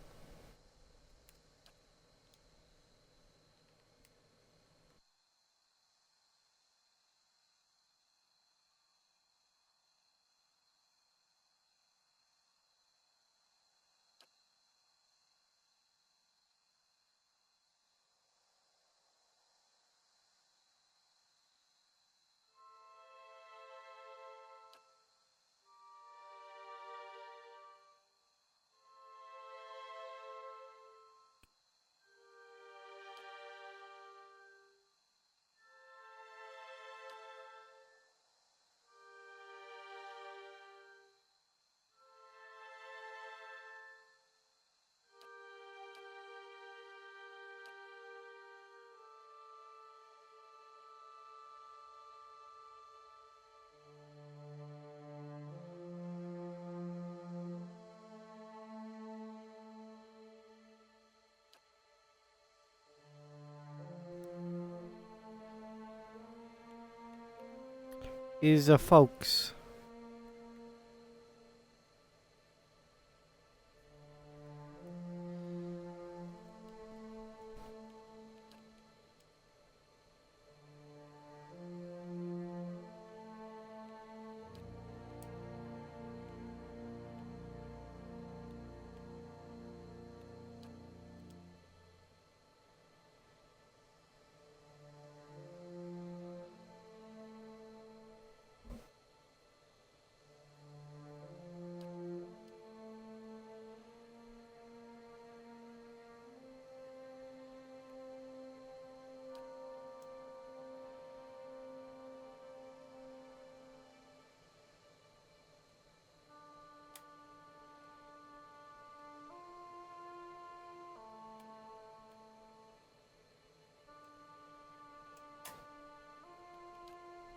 Speaker 1: Is a folks.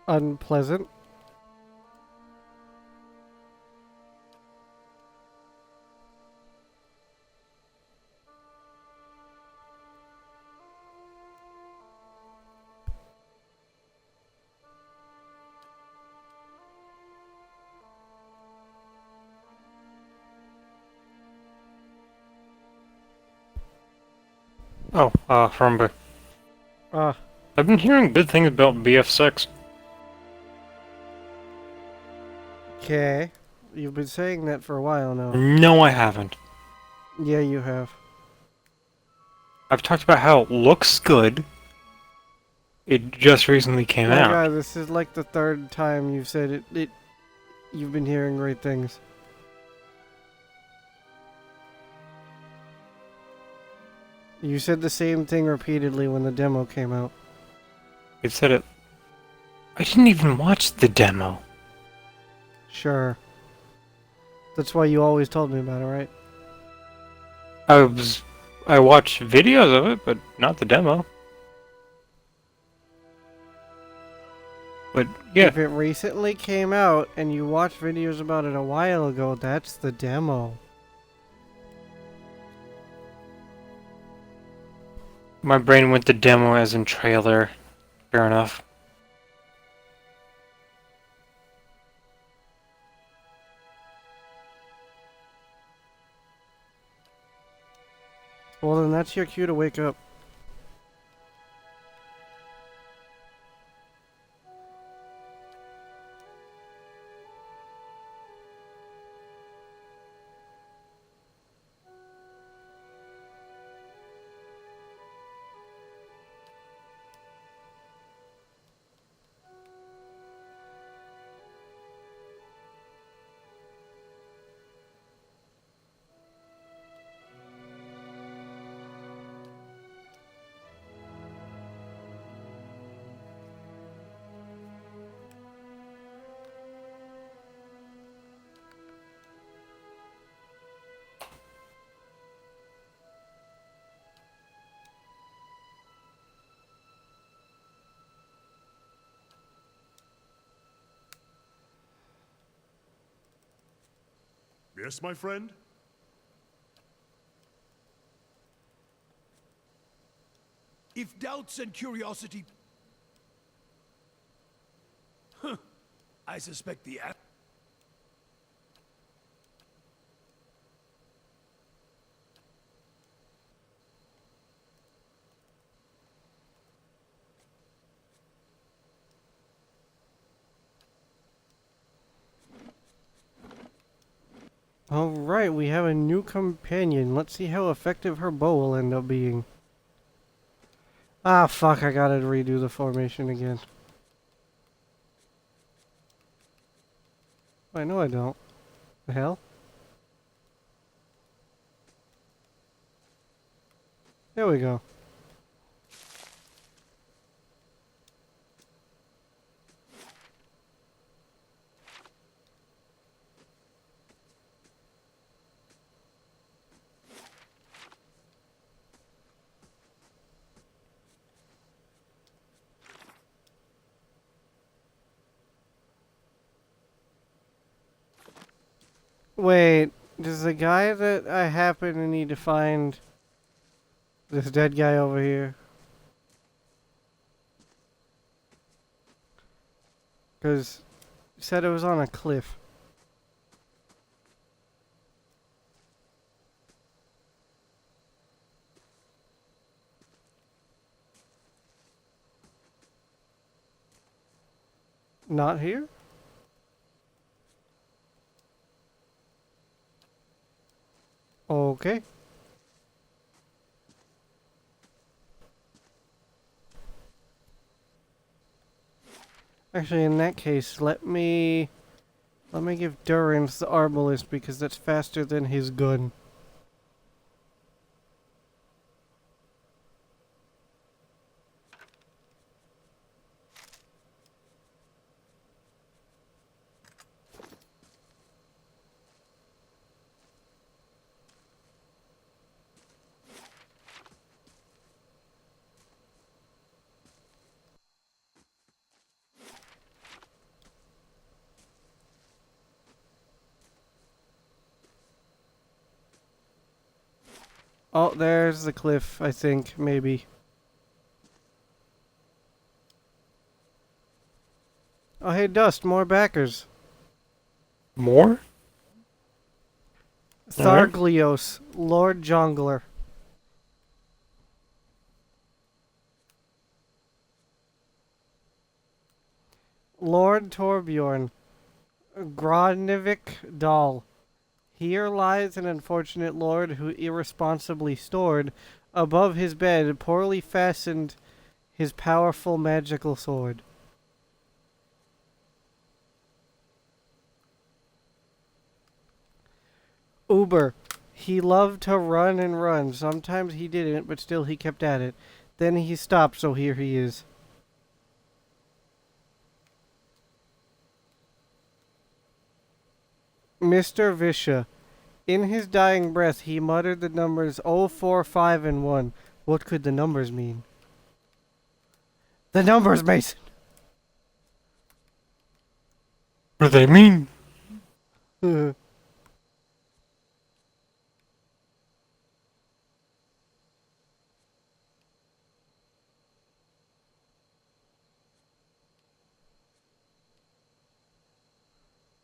Speaker 1: Unpleasant.
Speaker 2: Oh, from.
Speaker 1: Ah,
Speaker 2: I've been hearing good things about BF6.
Speaker 1: okay. You've been saying that for a while now.
Speaker 2: No, I haven't.
Speaker 1: Yeah, you have.
Speaker 2: I've talked about how it looks good. It just recently came
Speaker 1: My
Speaker 2: out.
Speaker 1: God, this is like the third time you've said it. You've been hearing great things. You said the same thing repeatedly when the demo came out.
Speaker 2: It said it. I didn't even watch the demo.
Speaker 1: Sure. That's why you always told me about it, right?
Speaker 2: I watched videos of it, but not the demo. But yeah,
Speaker 1: If it recently came out and you watched videos about it a while ago, that's the demo.
Speaker 2: my brain went to demo as in trailer. Fair enough.
Speaker 1: Well, then that's your cue to wake up.
Speaker 6: Yes, my friend?
Speaker 10: If doubts and curiosity... Huh. I suspect the...
Speaker 1: Alright, we have a new companion. Let's see how effective her bow will end up being. Ah, fuck, I gotta redo the formation again. I know I don't. The hell? There we go. Wait, does the guy that I happen to need to find this dead guy over here? Because it said it was on a cliff. Not here? Okay. Actually, in that case, let me give Durance the arbalist because that's faster than his gun. Oh, there's the cliff, I think, maybe. Oh, hey, Dust, more backers.
Speaker 2: More? Alright.
Speaker 1: Tharglios, Lord Jongler. Lord Torbjorn, Grodnivik Dahl. Here lies an unfortunate lord who irresponsibly stored above his bed, poorly fastened, his powerful magical sword. Uber. He loved to run and run. Sometimes he didn't, but still he kept at it. Then he stopped, so here he is. Mr. Visha. In his dying breath, he muttered the numbers 0, 4, 5, and 1. What could the numbers mean? The numbers, Mason!
Speaker 2: What do they mean?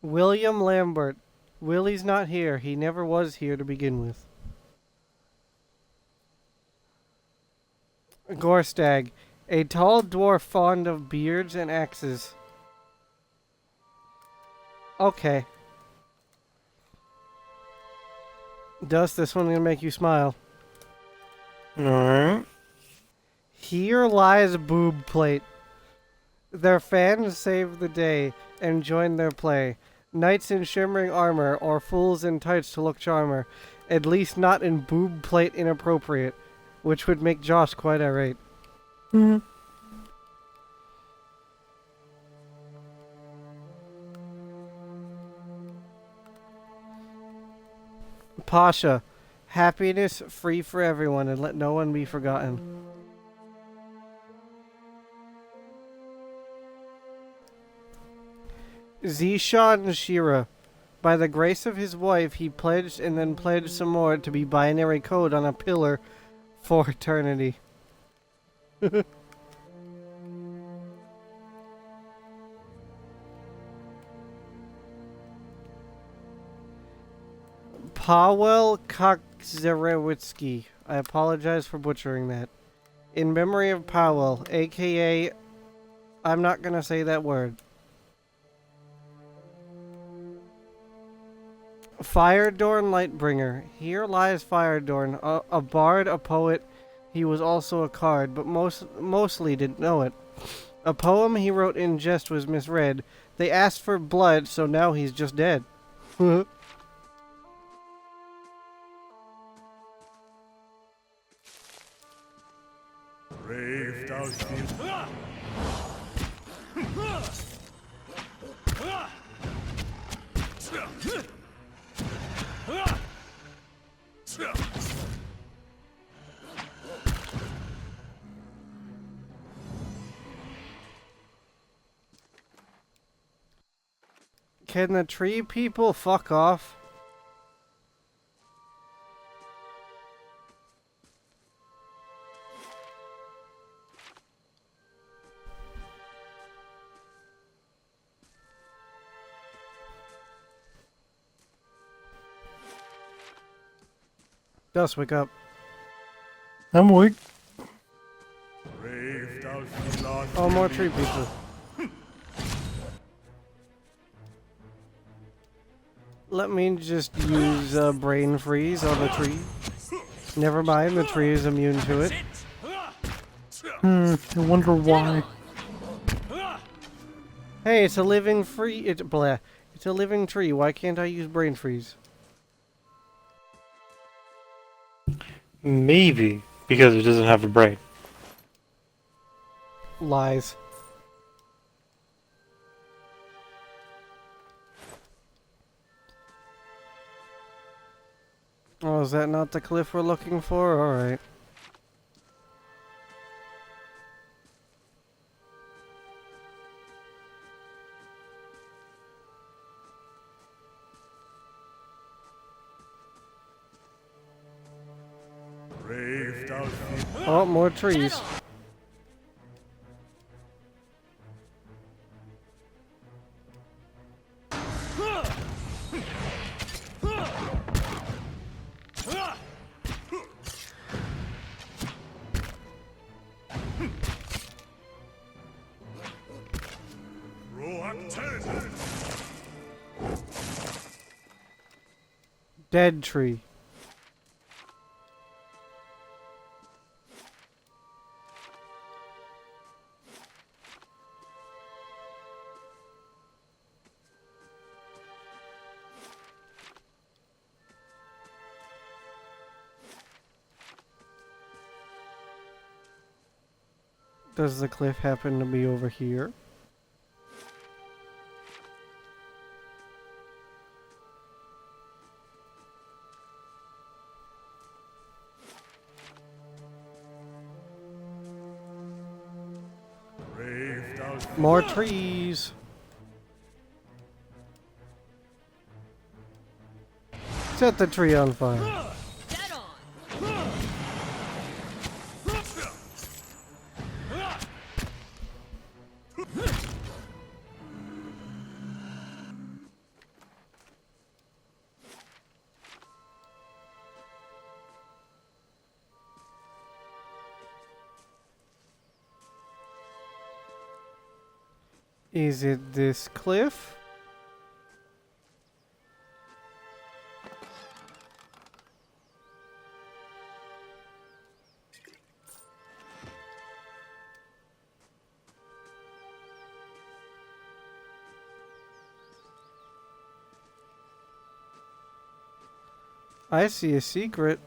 Speaker 1: William Lambert. Willie's not here. He never was here to begin with. Gorstag. A tall dwarf fond of beards and axes. Okay. Dust, this one's gonna make you smile.
Speaker 2: Alright.
Speaker 1: Here lies Boob Plate. Their fans save the day and join their play. Knights in shimmering armor or fools in tights to look charmer. At least not in Boob Plate inappropriate, which would make Josh quite irate. Pasha. Happiness free for everyone and let no one be forgotten. Zishan Shira. By the grace of his wife, he pledged and then pledged some more to be binary code on a pillar for eternity. Paweł Kokzerewicki. I apologize for butchering that. In memory of Powell, aka... I'm not gonna say that word. Firedorn Lightbringer. Here lies Firedorn, a bard, a poet. He was also a card, but mostly didn't know it. A poem he wrote in jest was misread. They asked for blood, so now he's just dead.
Speaker 6: Brave thou shalt.
Speaker 1: Can the tree people fuck off? Just wake up.
Speaker 2: I'm awake.
Speaker 6: Brave thou shalt not.
Speaker 1: Oh, more tree people. Let me just use brain freeze on the tree. Never mind, the tree is immune to it.
Speaker 2: I wonder why.
Speaker 1: Hey, it's a living It's a living tree. Why can't I use brain freeze?
Speaker 2: Maybe because it doesn't have a brain.
Speaker 1: Lies. Oh, is that not the cliff we're looking for? Alright.
Speaker 6: Brave thou shalt.
Speaker 1: Oh, more trees. Dead tree. Does the cliff happen to be over here?
Speaker 6: Brave thou shalt.
Speaker 1: More trees. Set the tree on fire.
Speaker 7: Dead on.
Speaker 1: Is it this cliff? I see a secret.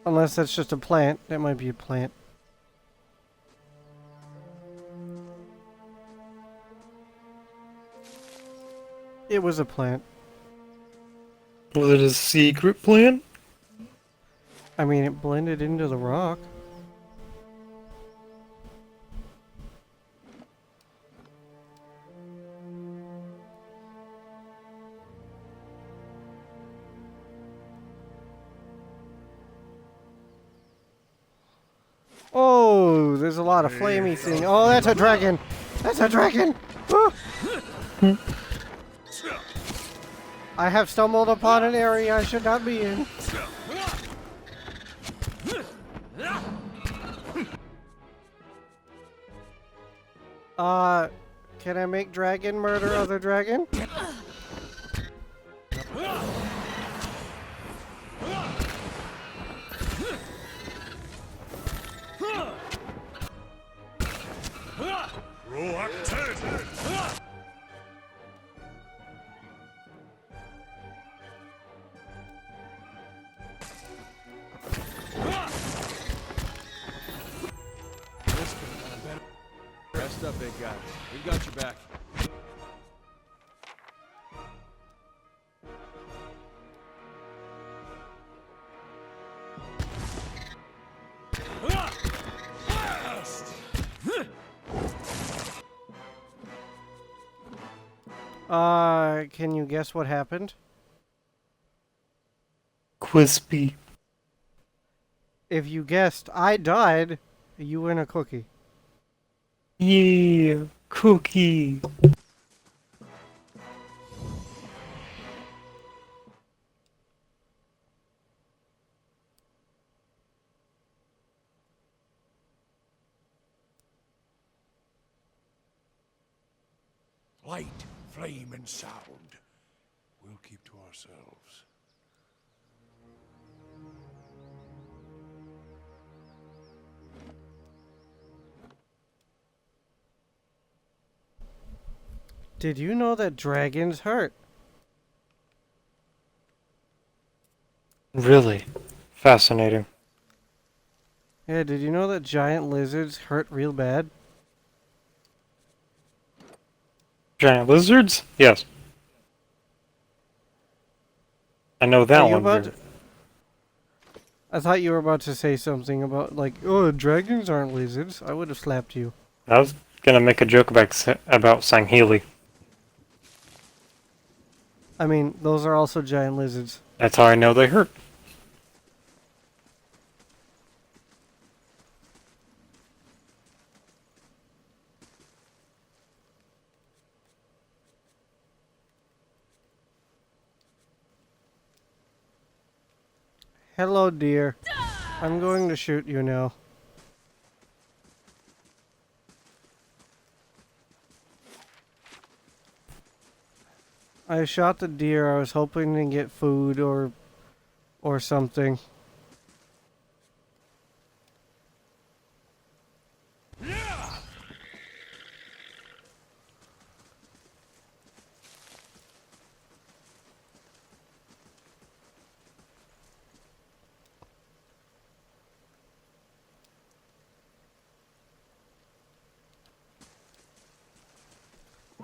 Speaker 1: Unless that's just a plant. That might be a plant. It was a plant.
Speaker 2: Was it a secret plan?
Speaker 1: I mean, it blended into the rock. Oh, there's a lot of flamey thing. Oh, that's a dragon. That's a dragon. Ah. I have stumbled upon an area I should not be in. Can I make dragon murder other dragon?
Speaker 4: Rest up, big guy. We got your back.
Speaker 1: Can you guess what happened?
Speaker 2: Crispy.
Speaker 1: If you guessed I died, you win a cookie.
Speaker 2: Yeah, cookie.
Speaker 10: Light, flame, and sound. We'll keep to ourselves.
Speaker 1: Did you know that dragons hurt?
Speaker 2: Really fascinating.
Speaker 1: Yeah, did you know that giant lizards hurt real bad?
Speaker 2: Giant lizards? Yes. I know that
Speaker 1: Are you
Speaker 2: one.
Speaker 1: about to- I thought you were about to say something about, like, oh, dragons aren't lizards. I would have slapped you.
Speaker 2: I was gonna make a joke about Sangheili.
Speaker 1: I mean, those are also giant lizards.
Speaker 2: That's how I know they hurt.
Speaker 1: Hello, dear. I'm going to shoot you now. I shot the deer. I was hoping to get food or something.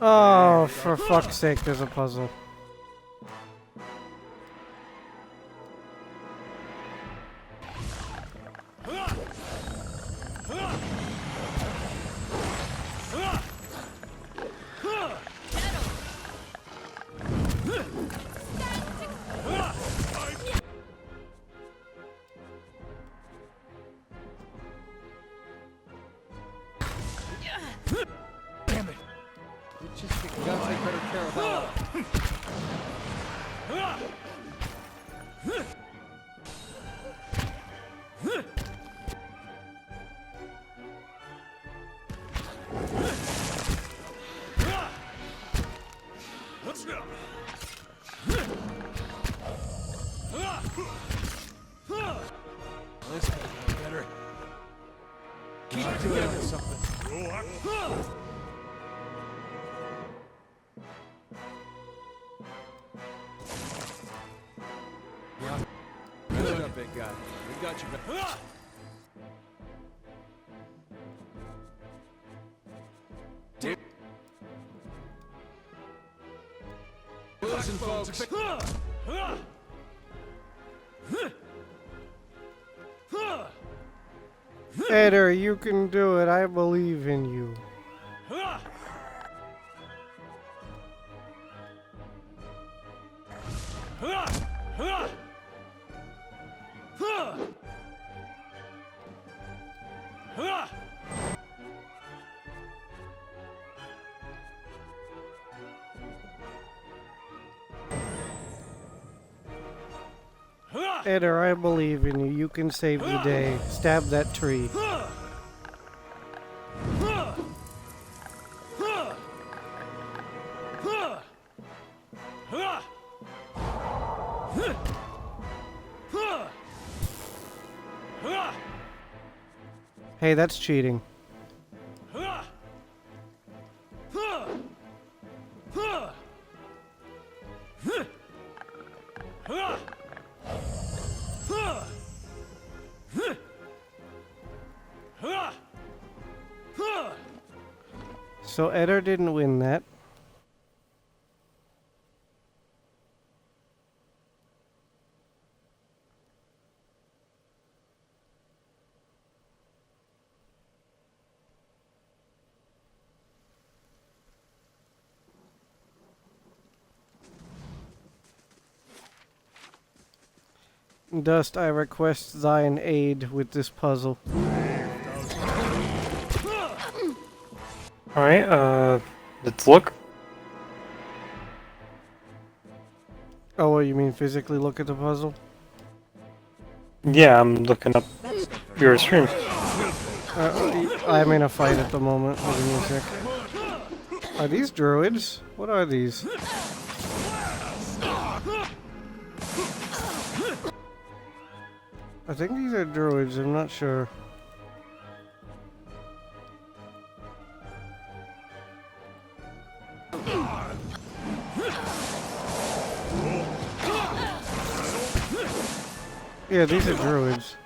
Speaker 1: Oh, for fuck's sake, there's a puzzle.
Speaker 10: Damn it!
Speaker 4: You gotta take better care of that.
Speaker 10: Let's go!
Speaker 4: This could have been better. Keep it together, something. Good up, big guy. We got your back. Listen, folks.
Speaker 1: Eder, you can do it. I believe in you. Eder, I believe in you. You can save the day. Stab that tree. Hey, that's cheating. So Eder didn't win that. Dust, I request thine aid with this puzzle.
Speaker 2: Alright, let's look.
Speaker 1: Oh, what, you mean physically look at the puzzle?
Speaker 2: Yeah, I'm looking up your stream.
Speaker 1: I'm in a fight at the moment. Hold on a sec. Are these druids? What are these? I think these are druids, I'm not sure. Yeah, these are druids.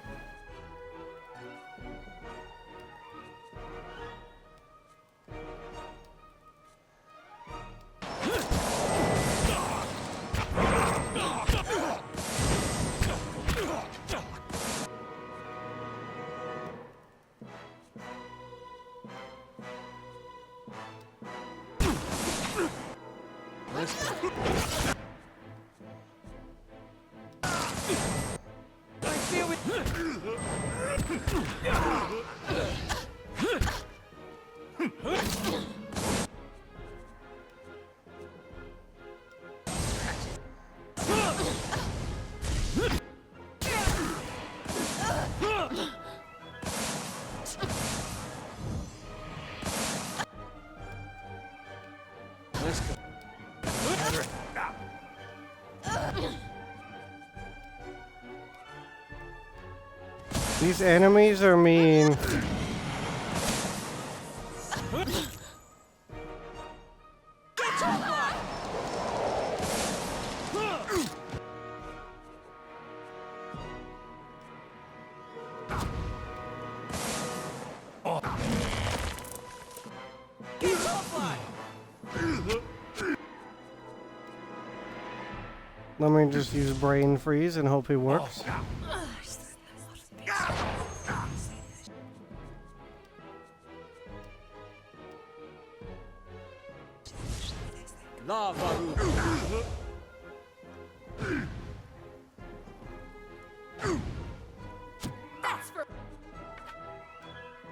Speaker 1: These enemies are mean. Let me just use brain freeze and hope it works.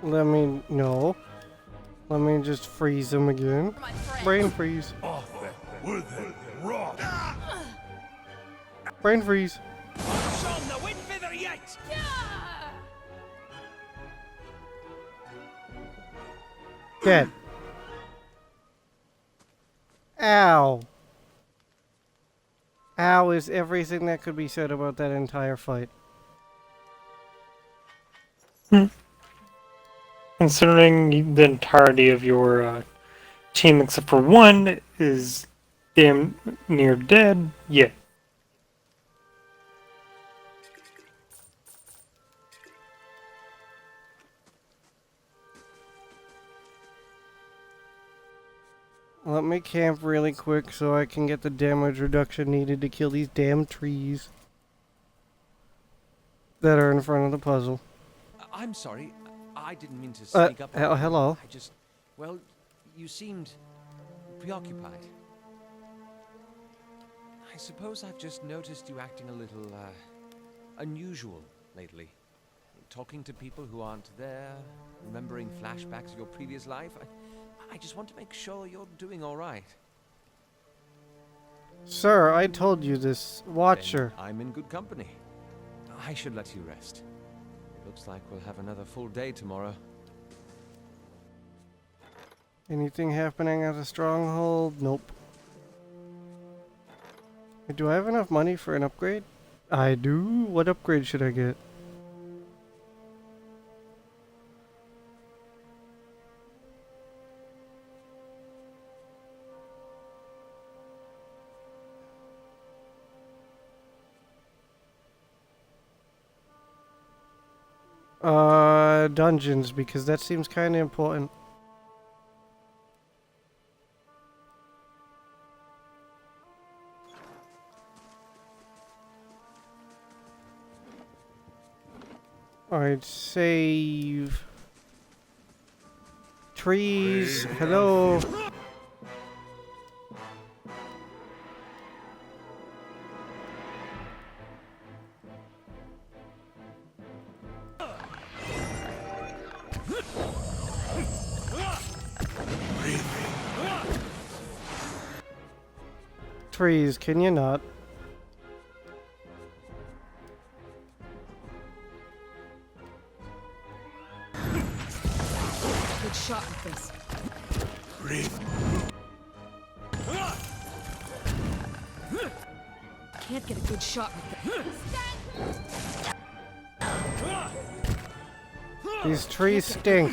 Speaker 1: Let me no. Let me just freeze them again. Brain freeze. Brain freeze. Dead. Ow. Ow is everything that could be said about that entire fight.
Speaker 2: Considering the entirety of your team except for one is damn near dead, yeah.
Speaker 1: Let me camp really quick so I can get the damage reduction needed to kill these damn trees that are in front of the puzzle.
Speaker 4: I'm sorry. I didn't mean to sneak up on you.
Speaker 1: Hello?
Speaker 4: I just... Well, you seemed preoccupied. I suppose I've just noticed you acting a little, unusual lately. Talking to people who aren't there, remembering flashbacks of your previous life. I just want to make sure you're doing all right.
Speaker 1: Sir, I told you this. Watcher.
Speaker 4: Then I'm in good company. I should let you rest. Looks like we'll have another full day tomorrow.
Speaker 1: Anything happening at the stronghold? Nope. Do I have enough money for an upgrade? I do. What upgrade should I get? Dungeons, because that seems kind of important. Alright, save. Trees, hello. Trees, can you not?
Speaker 9: Good shot with this. Can't get a good shot with this.
Speaker 1: These trees stink.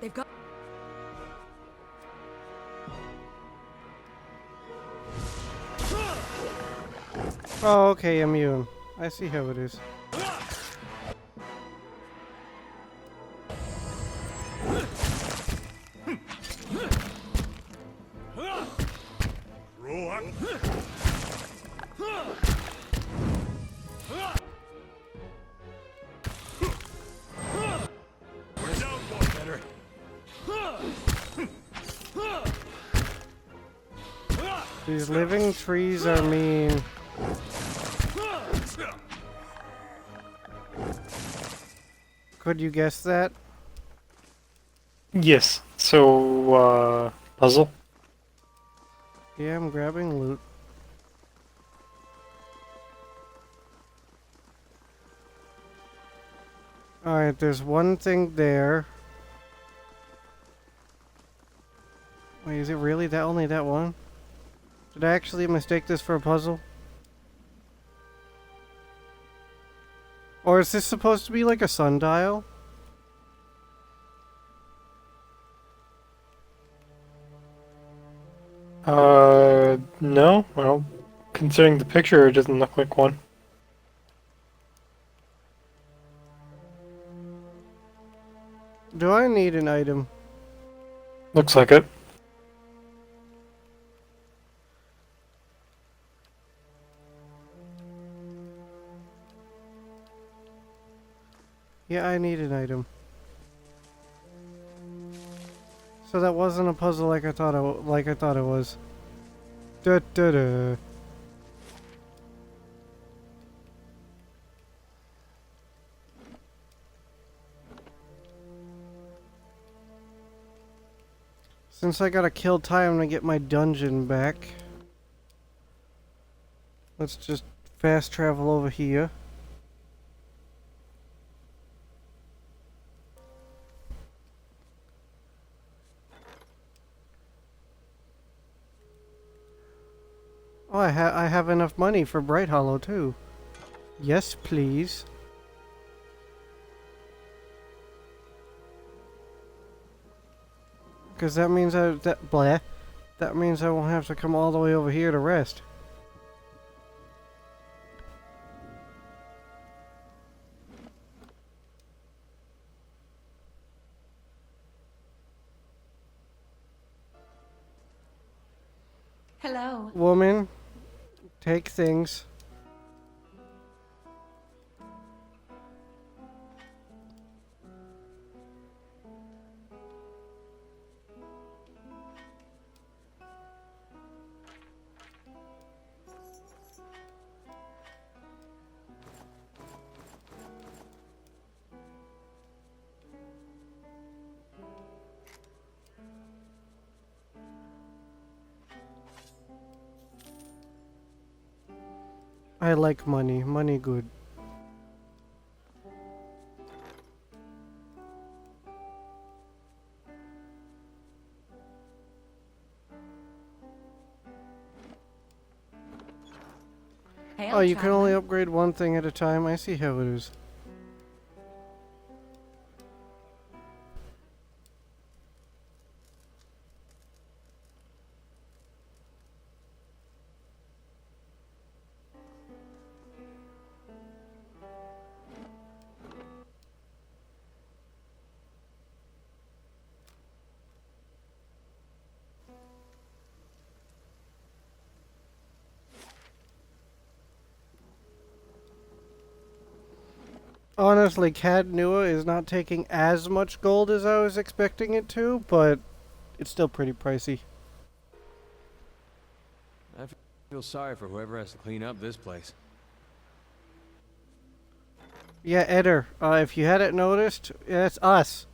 Speaker 9: They've got.
Speaker 1: Oh, okay, immune. I see how it is.
Speaker 6: Roll up. We're down one better.
Speaker 1: These living trees are mean. Could you guess that?
Speaker 2: Yes. So, puzzle?
Speaker 1: Yeah, I'm grabbing loot. Alright, there's one thing there. Wait, is it really that only that one? Did I actually mistake this for a puzzle? Or is this supposed to be like a sundial?
Speaker 2: No. Well, considering the picture, it doesn't look like one.
Speaker 1: Do I need an item?
Speaker 2: Looks like it.
Speaker 1: Yeah, I need an item. So that wasn't a puzzle like I thought it was. Da da da. Since I gotta kill time to get my dungeon back, let's just fast travel over here. Oh, I have enough money for Bright Hollow too. Yes, please. Because that means that means I won't have to come all the way over here to rest.
Speaker 11: Hello.
Speaker 1: Woman, take things. I like money. Money good.
Speaker 11: Hey,
Speaker 1: Oh, you can only upgrade one thing at a time. I see how it is. Honestly, Cad Nua is not taking as much gold as I was expecting it to, but it's still pretty pricey.
Speaker 4: I feel sorry for whoever has to clean up this place.
Speaker 1: Yeah, Eder, if you hadn't noticed, yeah, it's us.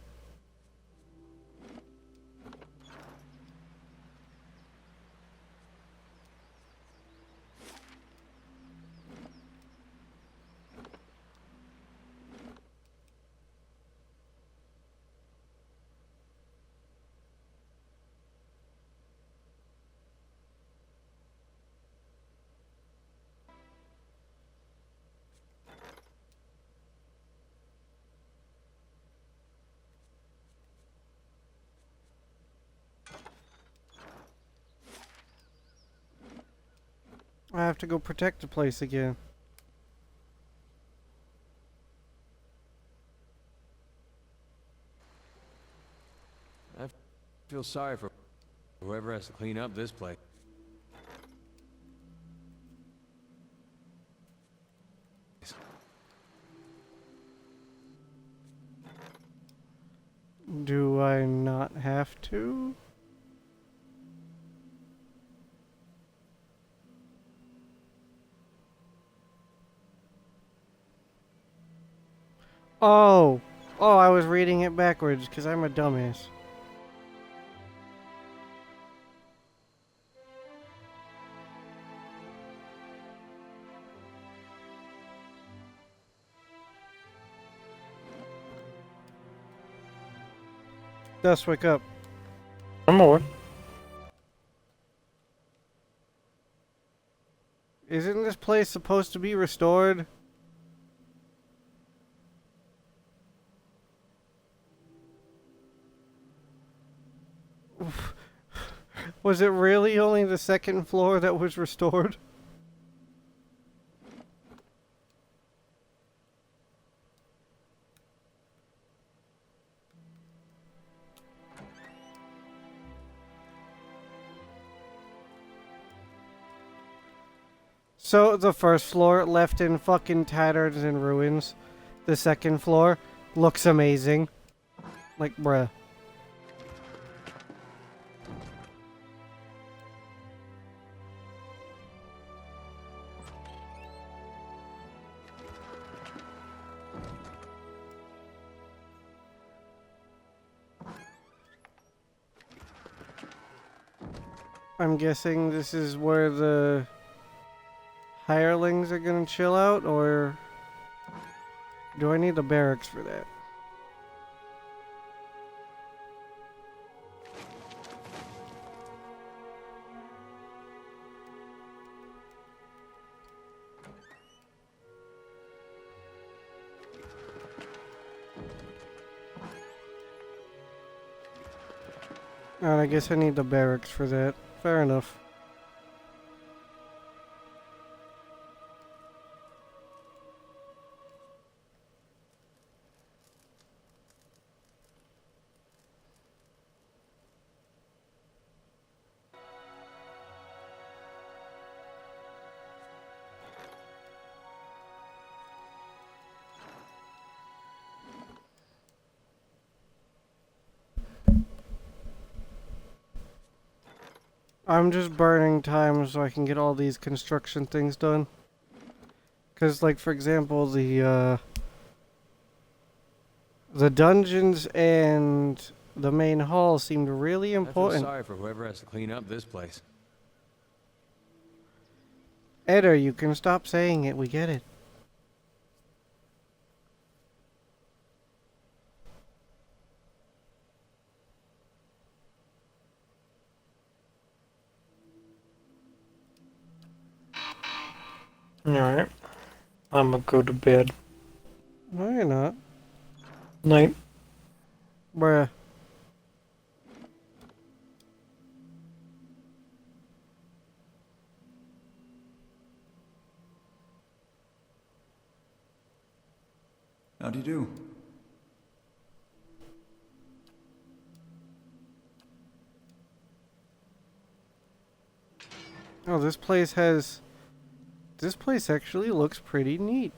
Speaker 1: I have to go protect the place again.
Speaker 4: I feel sorry for whoever has to clean up this place.
Speaker 1: Do I not have to? Oh! Oh, I was reading it backwards because I'm a dumbass. Dust, wake up.
Speaker 2: I'm more.
Speaker 1: Isn't this place supposed to be restored? Was it really only the second floor that was restored? So the first floor left in fucking tatters and ruins. The second floor looks amazing. Like, bruh. I'm guessing this is where the hirelings are gonna chill out, or do I need the barracks for that? And I guess I need the barracks for that. Fair enough. I'm just burning time so I can get all these construction things done. Cause like for example the dungeons and the main hall seemed really
Speaker 4: I feel
Speaker 1: important.
Speaker 4: sorry for whoever has to clean up this place.
Speaker 1: Eder, you can stop saying it, we get it.
Speaker 2: Alright. I'm gonna go to bed.
Speaker 1: No, you're not.
Speaker 2: Night.
Speaker 1: Bruh.
Speaker 8: How do you do?
Speaker 1: Oh, this place has... This place actually looks pretty neat.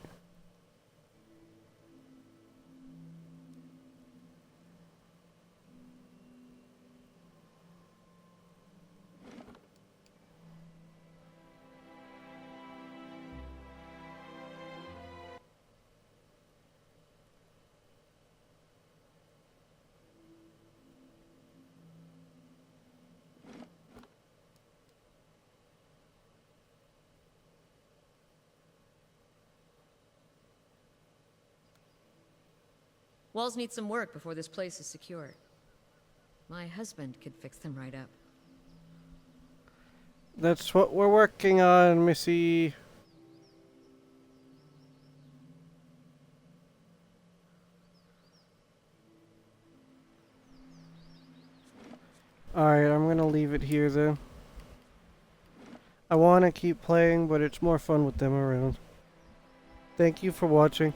Speaker 9: Walls need some work before this place is secure. My husband could fix them right up.
Speaker 1: That's what we're working on, Missy. Alright, I'm gonna leave it here then. I want to keep playing, but it's more fun with them around. Thank you for watching.